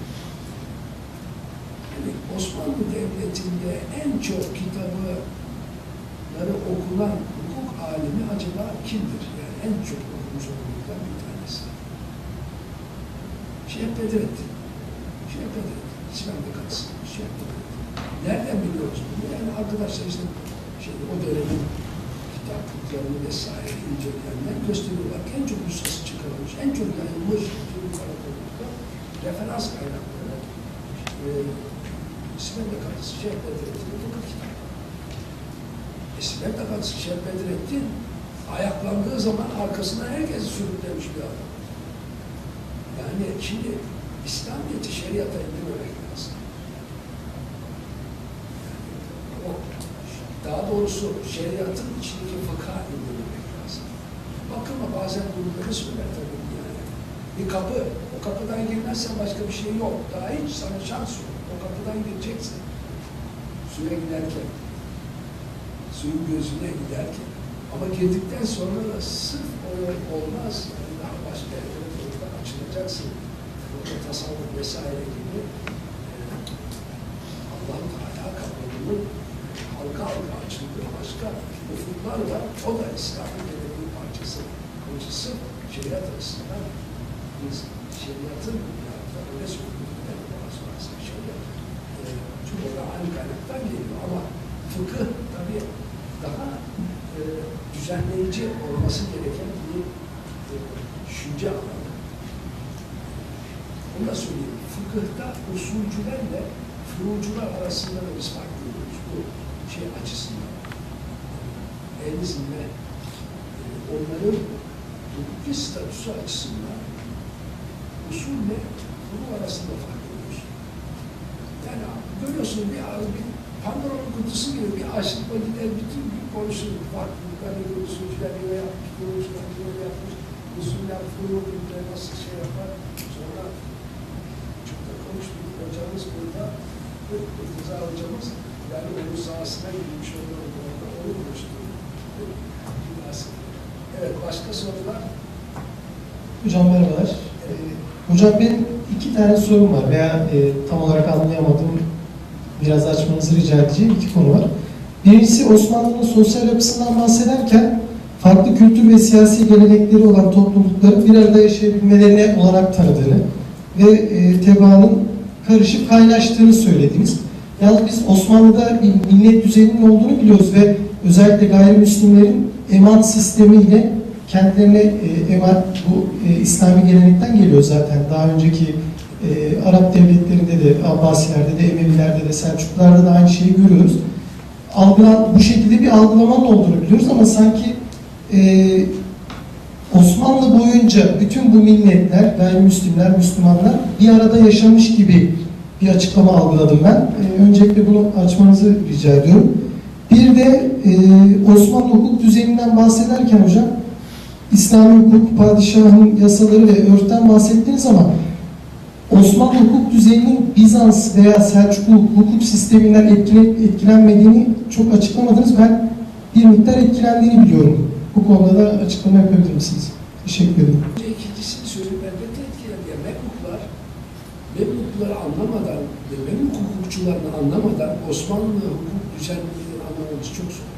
Yani Osmanlı Devleti'nde en çok kitabları okunan hukuk alimi acaba kimdir? Yani en çok okumuş olanlardan bir tanesi. Bedrettin. İslam'da kalsın. Nereden biliyoruz bunu? Yani arkadaşlar işte o dönemin kitaplıklarını vesaire inceleyenler gösteriyorlar. En çok nüshası çıkarılmış, en çok yayılmış Türk Karakollu'da referans kaynakları İslam'da kalsın. Bedrettin'in fıkıh kitabı. İslam'da kalsın. Bedrettin ayaklandığı zaman arkasına herkesi sürüklemiş bir adam. Yani şimdi İslamiyet'i şeriata indirmemek lazım. Daha doğrusu şeriatın içindeki fıkha indirmemek lazım. Bakın bazen bunları söyler tabii yani. Bir kapı, o kapıdan girmezsen başka bir şey yok. Daha hiç sana şans yok. O kapıdan gireceksin. Suya giderken, suyun gözüne giderken. Ama girdikten sonra da sırf o yol olmaz. Yani daha başka yerlere açılacaksın. Orada tasavvuf vesaire gibi Allah'ın hala kabulünün halka açıldığı başka ufuklar var. O da İslam'ın geleneği parçası. Onun için sırf şeriat açısından biz şeriatın öyle söylediğinden bazı şeriat çok da aynı kaynaktan geliyor ama fıkıh tabii daha düzenleyici olması gereken bir düşünce alanı. Onu da söyleyeyim. Fıkıhta usulcülerle furucular arasında da biz fark görüyoruz. Bu açısından. Elimizin ve onların hukuki statüsü açısından usulle furu arasında fark görüyoruz. Yani görüyorsun bir Pandora'nın kutusu gibi bir aşıkla gider bütün gün konuşur. Farklılıkları usulcüler böyle yapmış, furucular böyle yapmış. Usuller furu nasıl yapar. Sonra çok da konuştuk. Hocamız burada, Rıza hocamız yani onun sahasına girmiş orada onu konuştuk. Evet, başka sorular? Hocam merhabalar. Hocam benim 2 tane sorum var veya tam olarak anlayamadığım, biraz açmanızı rica edeceğim 2 konu var. Birincisi Osmanlı'nın sosyal yapısından bahsederken farklı kültür ve siyasi gelenekleri olan toplulukların bir arada yaşayabilmelerine olarak tanıdığını ve tebaanın karışıp kaynaştığını söylediniz. Yalnız biz Osmanlı'da bir millet düzeninin olduğunu biliyoruz ve özellikle gayrimüslimlerin eman sistemiyle kendilerine bu İslami gelenekten geliyor zaten. Daha önceki Arap devletlerinde de, Abbasilerde de, Emevilerde de, Selçuklularda da aynı şeyi görüyoruz. Bu şekilde bir algılamanın olduğunu biliyoruz ama sanki Osmanlı Osmanlı boyunca bütün bu milletler, gayrimüslimler, Müslümanlar bir arada yaşamış gibi bir açıklama algıladım ben. Öncelikle bunu açmanızı rica ediyorum. Bir de Osmanlı hukuk düzeninden bahsederken hocam, İslami hukuk, padişahın yasaları ve örften bahsettiniz ama Osmanlı hukuk düzeninin Bizans veya Selçuklu hukuk sisteminden etkilenmediğini çok açıklamadınız. Ben bir miktar etkilendiğini biliyorum. Bu konuda da açıklama yapabilir misiniz? Teşekkür ederim. İkincisini söyleyeyim, elbette etkileniyor. Memlukları anlamadan ve Memluk hukukçularını anlamadan Osmanlı hukuk düzenini anlamamız çok zor.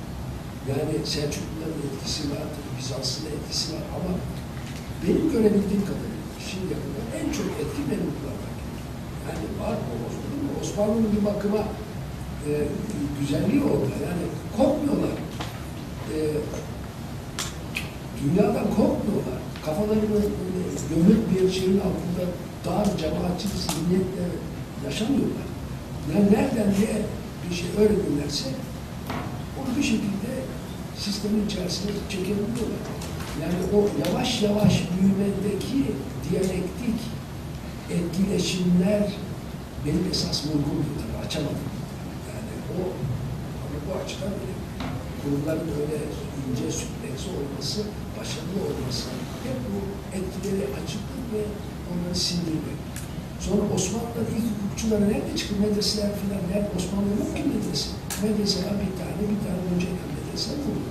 Yani Selçukluların etkisi var, Bizanslı'nın etkisi var ama benim görebildiğim kadarıyla şimdiye kadar en çok etki Memluklardan geliyor. Yani var mı Osmanlı'nın bir bakıma güzelliği orada. Yani korkmuyorlar. Dünyadan korkmuyorlar. Kafalarını gömük bir şeyin altında dar, cemaatçi zihniyetle yaşamıyorlar. Yani nereden ne bir şey öğrenirlerse onu bir şekilde sistemin içerisine çekebiliyorlar. Yani o yavaş yavaş büyümedeki diyalektik etkileşimler benim esas vurgumdu tabii, açamadım. Yani o, ama bu açıdan benim kurumların öyle ince süpleksi olması, başarılı olması, hep bu etkileri açıklık ve onları sindirmek. Sonra Osmanlı'nın ilk hukukçuları nerede çıktı? Medreseler filan, nerede? Osmanlı'nın yok ki medrese. Medreseler bir tane önce medrese buldu.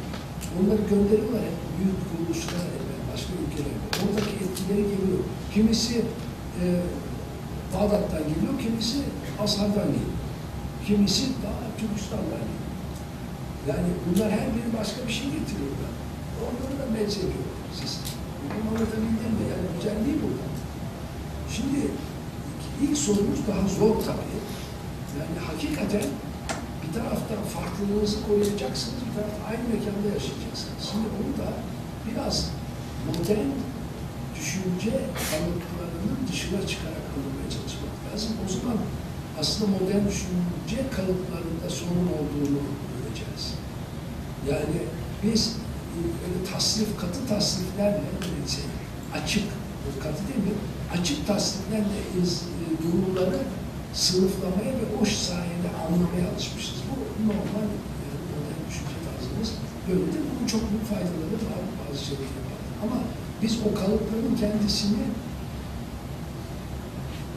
Onları gönderiyorlar hep büyük kuruluşlara, başka ülkelere. Oradaki etkileri geliyor. Kimisi Bağdat'tan geliyor, kimisi Ashar'dan geliyor. Kimisi daha Türkistan'dan geliyor. Yani bunlar her biri başka bir şey getiriyorlar. Onları da benzetiyor sistem. Bunu anlatabildim mi? Yani güzelliği bu. Şimdi ilk sorumuz daha zor tabii. Yani hakikaten bir taraftan farklılığınızı koruyacaksınız, bir taraftan aynı mekanda yaşayacaksınız. Şimdi bunu da biraz modern düşünce kalıplarının dışına çıkarak alınmaya çalışmak lazım. O zaman aslında modern düşünce kalıplarında sorun olduğunu göreceğiz. Yani biz öyle katı tasniflerle, açık, katı değil, açık tasniflerle durumları sınıflamaya ve o sayede anlamaya alışmışız. Bu normal modern düşünce tarzımız böyledir. Bunun çok büyük faydaları var, bazı şeyler var. Ama biz o kalıpların kendisini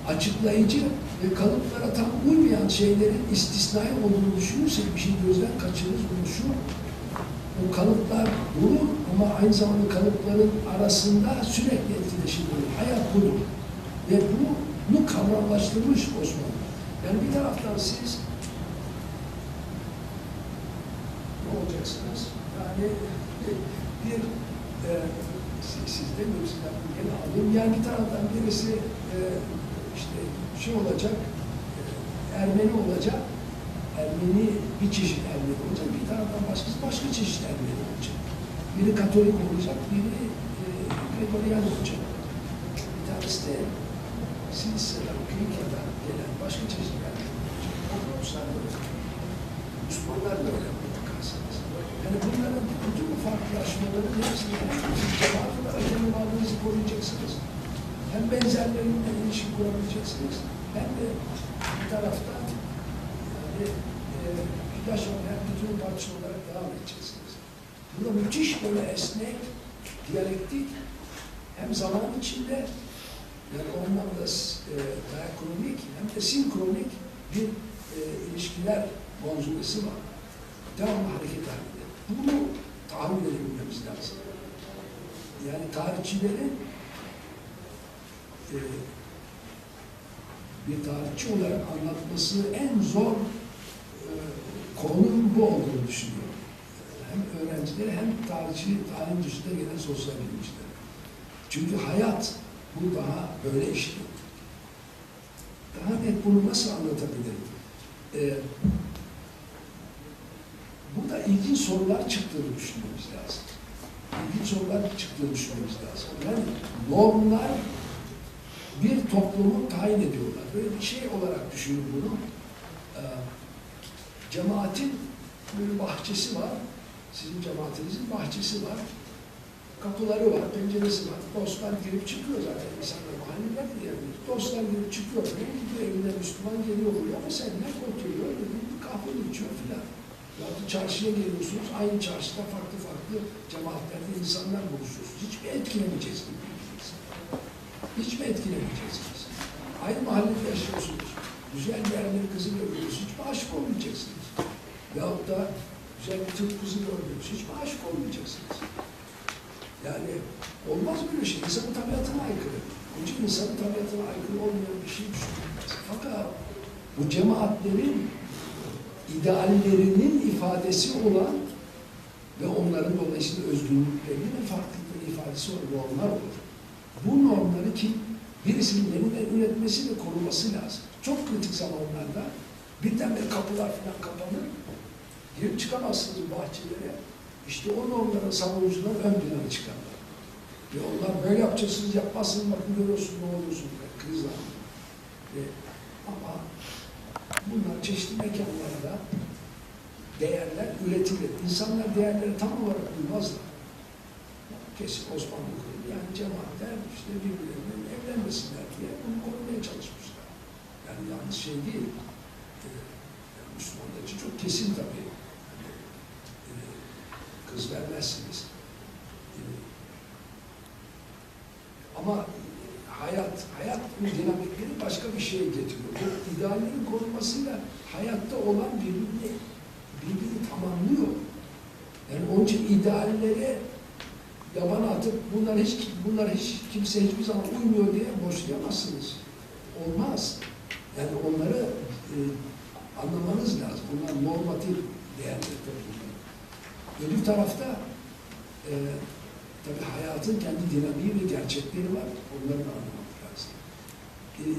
açıklayıcı ve kalıplara tam uymayan şeylerin istisnai olduğunu düşünürsek bir şey gözden kaçırırız. Bunu şu, o kalıplar bulur ama aynı zamanda kalıpların arasında sürekli etkileşim olur. Hayat budur. Ve bunu kavramlaştırmış Osmanlı. Yani bir taraftan siz ne olacaksınız? Yani siz demiyorum, sizden gene alayım. Yani bir taraftan birisi olacak, Ermeni olacak, Ermeni bir çeşit Ermeni olacak, bir taraftan başka çeşit Ermeni olacak. Biri Katolik olacak, biri Gregorian olacak. Bir tanesi de Silisya'dan, Kilika'dan gelen başka çeşit Ermeni olacak. Ortodokslar da öyle. Müslümanlar da öyle bakarsanız. Yani bunların bütün bu farklılaşmaların hepsini cemaat olarak kendi varlığınızı koruyacaksınız. Hem benzerlerinden ilişki kurabileceksiniz, hem de bir taraftan yaş olarak bütün parça olarak devam edeceksiniz. Burada müthiş böyle esnek, diyalektik, hem zaman içinde, yani o anlamda diakronik, hem de sinkronik bir ilişkiler manzumesi var. Devamlı hareket halinde. Bunu tahmin edebilmemiz lazım. Yani tarihçilerin bir tarihçi olarak anlatması en zor konunun bu olduğunu düşünüyorum. Hem öğrencileri hem tarihin dışında gelen sosyal bilimciler. Çünkü hayat bu daha böyle işliyor. Daha net bunu nasıl anlatabilirim? Burada ilginç sorular çıktığını düşünmemiz lazım. İlginç sorular çıktığını düşünmemiz lazım. Yani normlar bir toplumu tayin ediyorlar. Böyle bir şey olarak düşünün bunu. Cemaatin böyle bahçesi var. Sizin cemaatinizin bahçesi var. Kapıları var, penceresi var. Dostlar girip çıkıyor zaten. İnsanlar mahalleler de yani. Dostlar girip çıkıyor. Gidiyor evine Müslüman geliyor buraya ama sen ne oturuyor? Bir kahve içiyor filan. Ya çarşıya geliyorsunuz. Aynı çarşıda farklı farklı cemaatlerde insanlar buluşuyorsunuz. Hiç mi etkilemeyeceksiniz birbirinizi? Hiç mi etkilemeyeceksiniz? Aynı mahallede yaşıyorsunuz. Güzel bir yerleri kızı görüyorsunuz. Hiç mi aşık olmayacaksınız? Yahut da güzel bir Türk kızı gördünüz. Hiç mi aşık olmayacaksınız? Yani olmaz böyle şey. İnsanın tabiatına aykırı. Onun için insanın tabiatına aykırı olmayan bir şey düşünülmez. Fakat bu cemaatlerin ideallerinin ifadesi olan ve onların dolayısıyla özgürlüklerinin ve farklılıkların ifadesi olan normlar olur. Bu normları kim? Birisinin yeniden üretmesi ve koruması lazım. Çok kritik zamanlarda birdenbire kapılar falan kapanır. Girip çıkamazsınız bahçelere. İşte o normların savunucular ön plana çıkarlar. Ve onlar böyle yapacaksınız, yapmazsınız, bakın görüyorsunuz, ne oluyorsunuz, kriz anında. Ama bunlar çeşitli mekanlarda değerler üretilir. İnsanlar değerleri tam olarak duymazlar. Kesin Osmanlı kurulu, yani cemaatler işte birbirlerinin evlenmesinler diye bunu korumaya çalışmışlar. Yani yalnız şey değil, yani Müslümanlar için çok kesin tabii. Kız vermezsiniz. Ama hayat dinamikleri başka bir şey getiriyor. Bu ideallerin korunmasıyla hayatta olan birbirini tamamlıyor. Yani onun için ideallere yabana atıp bunlar hiç kimse hiçbir zaman uymuyor diye boşlayamazsınız. Olmaz. Yani onları anlamanız lazım. Bunlar normatif değerler tabii. Öbür tarafta tabii hayatın kendi dinamiği ve gerçekleri var. Onları da anlamak lazım.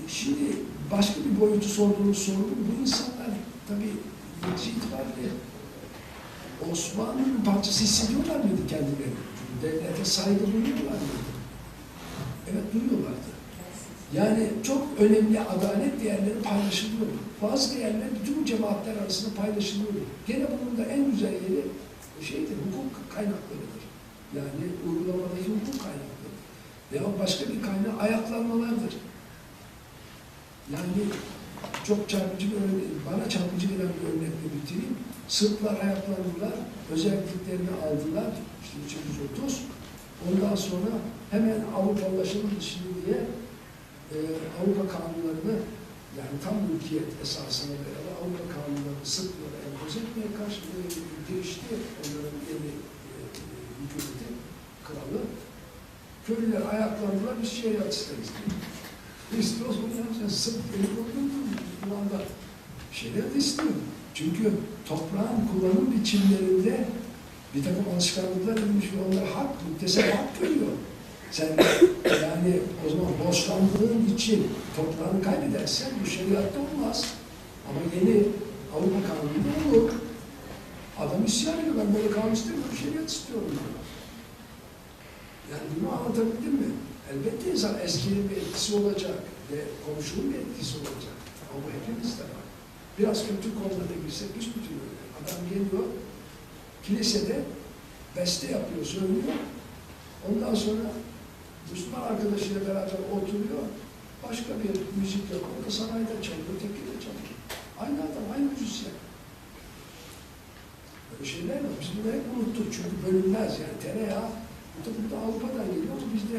Şimdi başka bir boyutu sorduğunuz soru, bu insanlar tabii netice itibariyle Osmanlı'nın parçası hissediyorlar mıydı kendilerini? Devlete saygı duyuyorlar mıydı? Evet, duyuyorlardı. Yani çok önemli adalet değerleri paylaşılıyordu. Bazı değerler bütün cemaatler arasında paylaşılıyordu. Gene bunun da en güzel yeri hukuk kaynaklarıdır. Yani uygulamadaki hukuk kaynakları. Veya başka bir kaynağı ayaklanmalardır. Yani çok çarpıcı bir örnek, bana çarpıcı gelen bir örnekle bitireyim. Sırplar ayaklandılar, özelliklerini aldılar, işte 330. Ondan sonra hemen Avrupalılaşalım şimdi diye Avrupa kanunlarını, yani tam mülkiyet esasına beraber Avrupa kanunlarını Sırplara empoze etmeye karşı girişti. Onların yeni hükümeti, kralı. Köylüler ayaklandılar, biz şeriat isteriz diye. İstiyoruz bunu yapacağız. Sırp eli koydurdu. Bu anda şeriat istiyor. Çünkü toprağın kullanım biçimlerinde bir takım alışkanlıklar edilmiş ve onlara hak, muktesel hak görüyor. Sen yani o zaman borçlandığın için toprağını kaybedersen bu şeriatta olmaz. Ama yeni Avrupa kanununda olur. Adam isyan ediyor, ben böyle kanun istemiyorum, şeriat istiyorum. Yani bunu anlatabildim mi? Elbette insan eskinin bir etkisi olacak ve komşunun bir etkisi olacak. Ama bu hepimizde var. Biraz kültür konularına girsek büsbütün öyle. Adam geliyor, kilisede beste yapıyor, söylüyor. Ondan sonra Müslüman arkadaşıyla beraber oturuyor, başka bir müzik yapıyor, o da sanayide çalıyor, teki de çalıyor. Aynı adam, aynı müzisyen. Böyle şeyler var. Biz bunları hep unuttuk çünkü bölünmez. Yani tereyağı, bu da Avrupa'dan geliyor ama biz de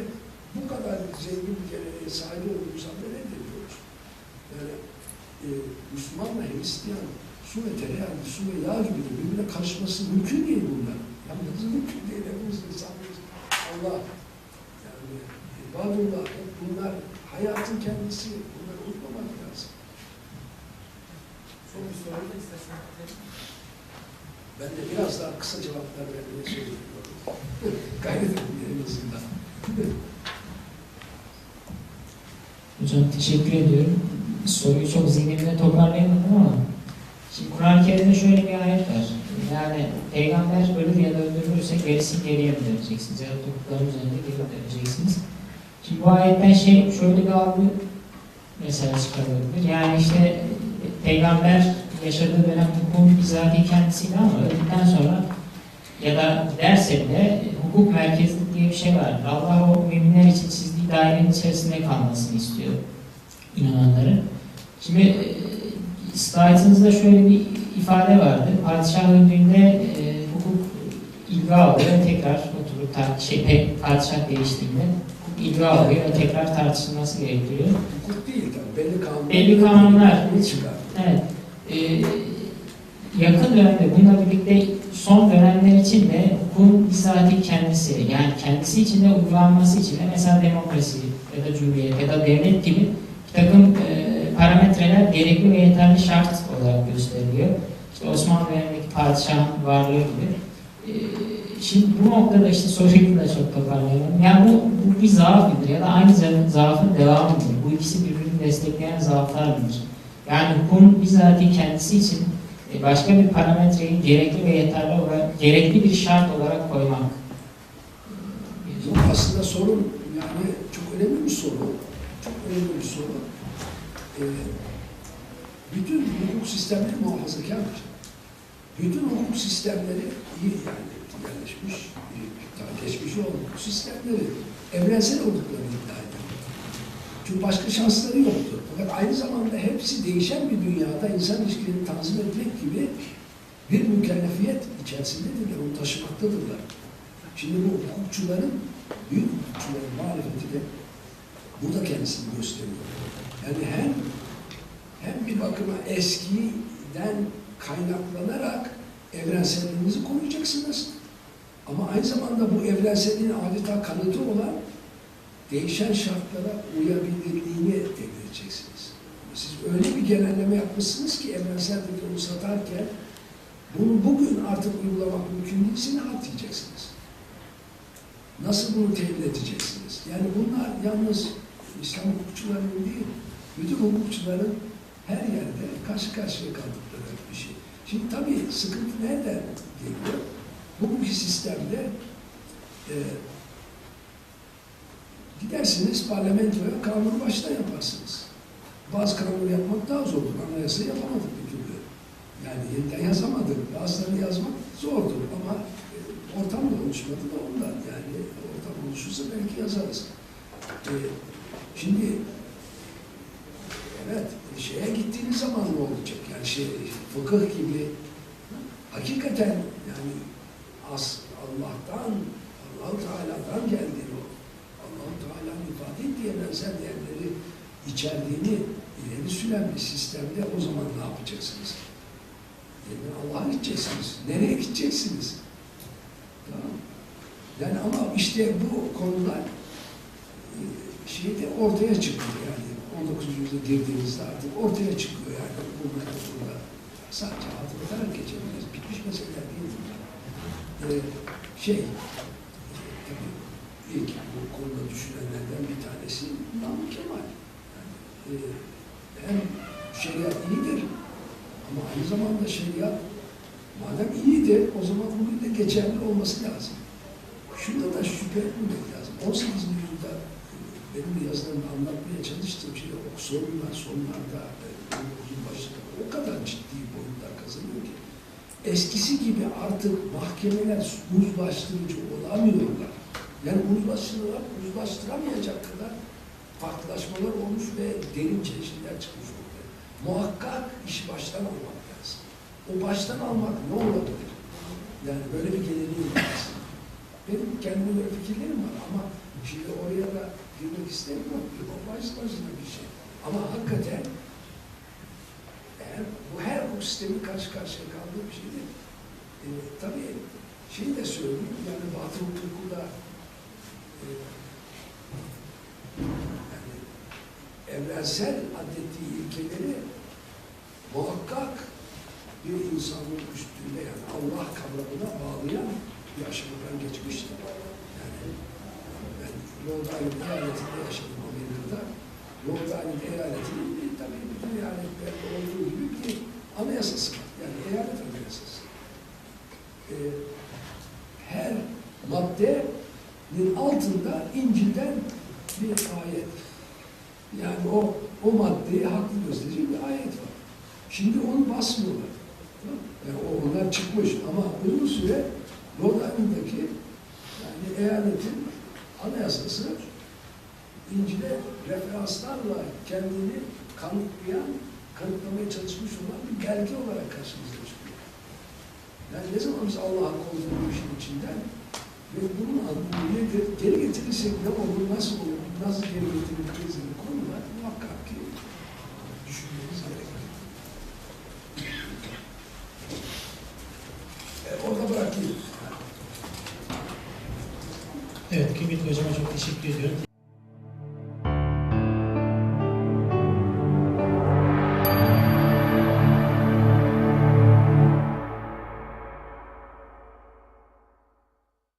bu kadar zengin bir geleneğe sahip olduğumuz halde reddediyoruz. Yani Müslümanla Hristiyan, su ve tereyağı, su ve yağ gibi de birbirine karışması mümkün değil bunlar. Yani mümkün değil, hepimiz insanlarız. Allah, yani ibadullah, bunlar hayatın kendisi, bunları unutmamak lazım. Son bir soru da istersen. Ben de biraz daha kısa cevaplar vermeye çalışıyorum. Gayret edin en azından. Hocam teşekkür ediyorum. Soruyu çok zihnimde toparlayamadım ama şimdi Kur'an-ı Kerim'de şöyle bir ayet var. Yani peygamber ölür ya da öldürülürse gerisi geriye mi döneceksiniz? Ya da topukların üzerinde geri döneceksiniz. Şimdi bu ayetten şöyle bir algı mesela çıkarılabilir. Yani işte peygamber yaşadığı dönem hukukun bizatihi kendisiyle ama öldükten sonra ya da giderse bile hukuk merkezli diye bir şey var. Allah o müminler için çizdiği dairenin içerisinde kalmasını istiyor inananların. Şimdi slaytınızda şöyle bir ifade vardı. Padişah öldüğünde hukuk ilga alıyor ve tekrar oturup padişah değiştiğinde hukuk ilga alıyor ve tekrar tartışılması gerekiyor. Hukuk değil tabii. Belli kanunlar. Çıkar. Evet. Yakın dönemde bununla birlikte son dönemler için de hukukun bizatihi kendisi, yani kendisi için de uygulanması için de mesela demokrasi ya da cumhuriyet ya da devlet gibi bir takım parametreler gerekli ve yeterli şart olarak gösteriliyor. İşte Osmanlı dönemindeki padişahın varlığı gibi. Şimdi bu noktada işte soruyu da çok toparlayalım. Yani bu bir zaaf mıdır ya da aynı zaafın devamı mıdır? Bu ikisi birbirini destekleyen zaaflar mıdır? Yani hukukun bizatihi kendisi için başka bir parametreyi gerekli ve yeterli olarak, gerekli bir şart olarak koymak. Aslında sorun yani çok önemli bir soru. Çok önemli bir soru. Bütün hukuk sistemleri muhafazakardır. Bütün hukuk sistemleri iyi yani yerleşmiş, geçmiş olan hukuk sistemleri evrensel olduklarını iddia ediyor. Çünkü başka şansları yoktur. Fakat aynı zamanda hepsi değişen bir dünyada insan ilişkilerini tanzim etmek gibi bir mükellefiyet içerisindedirler, onu taşımaktadırlar. Şimdi bu hukukçuların, büyük hukukçuların marifeti de bu da kendisini gösteriyor. Yani hem bir bakıma eskiden kaynaklanarak evrenselliğinizi koruyacaksınız. Ama aynı zamanda bu evrenselliğin adeta kanıtı olan değişen şartlara uyabilirliğini tebliğ edeceksiniz. Siz öyle bir genelleme yapmışsınız ki evrensel dediğini satarken bunu bugün artık uygulamak mümkün değilse ne diyeceksiniz? Nasıl bunu tebliğ edeceksiniz? Yani bunlar yalnız İslam hukukçularının değil, bütün hukukçuların her yerde karşı karşıya kaldıkları bir şey. Şimdi tabii sıkıntı nereden geliyor? Bugünkü sistemde gidersiniz parlamentoya kanunu baştan yaparsınız. Bazı kanunu yapmak daha zordur. Anayasa yapamadık bir türlü. Yani yeniden yazamadık. Bazılarını yazmak zordur ama ortam da oluşmadı da ondan. Yani ortam oluşursa belki yazarız. Şimdi evet, şeye gittiğiniz zaman ne olacak? Yani fıkıh gibi hakikaten yani Allah'tan, Allah-u Teala'dan geldiğini, Allah-u Teala'nın ifade ettiği benzer değerleri içerdiğini ileri süren bir sistemde o zaman ne yapacaksınız? Yani Allah'a gideceksiniz. Nereye gideceksiniz? Tamam. Yani ama işte bu konular şeyde ortaya çıkıyor yani 19. yüzyılda girdiğimizde artık ortaya çıkıyor yani bunlar burada sadece hatırlatarak geçebiliriz. Bitmiş meseleler değil bunlar. Tabii ilk bu konuda düşünenlerden bir tanesi Namık Kemal. Yani, hem şeriat iyidir ama aynı zamanda şeriat madem iyidir o zaman bugün de geçerli olması lazım. Şurada da şüphe etmemek lazım. 18. yüzyılda benim yazılarımda anlatmaya çalıştığım şey o sonlarda uzun başlıkta o kadar ciddi boyutlar kazanıyor ki eskisi gibi artık mahkemeler uzlaştırıcı olamıyorlar. Yani uzlaştıramayacak kadar farklılaşmalar olmuş ve derin çelişkiler çıkmış ortaya. Muhakkak işi baştan almak lazım. O baştan almak ne olabilir? Yani böyle bir geleneği lazım. Benim kendime böyle fikirlerim var ama şimdi oraya da girmek istemiyorum. O başına bir şey. Ama hakikaten bu her hukuk sistemi karşı karşıya kaldığı bir şeydir. Tabii şeyi de söyleyeyim, yani Batı hukuku da yani evrensel adettiği ilkeleri muhakkak bir insanın üstünde yani Allah kavramına bağlayan bir aşamadan geçmiştir. Yani ben Long Island eyaletinde yaşadım Amerika'da. Long Island eyaletinin tabii bütün eyaletlerde olduğu gibi bir anayasası var. Yani eyalet anayasası. Her maddenin altında İncil'den bir ayet. Yani o maddeyi haklı gösterecek bir ayet var. Şimdi onu basmıyorlar. Yani onlar çıkmış ama uzun süre Rhode Island'daki yani eyaletin anayasası İncil'e referanslarla kendini kanıtlamaya çalışmış olan bir belge olarak karşımıza çıkıyor. Yani ne zaman biz Allah'a koyduk bu işin içinden ve bunun anlamını geri getirirsek ne olur, nasıl olur, nasıl geri getiriliriz gibi konular muhakkak ki düşünmemiz gerekir. Orada bırakayım. Evet, kıymetli hocama çok teşekkür ediyorum.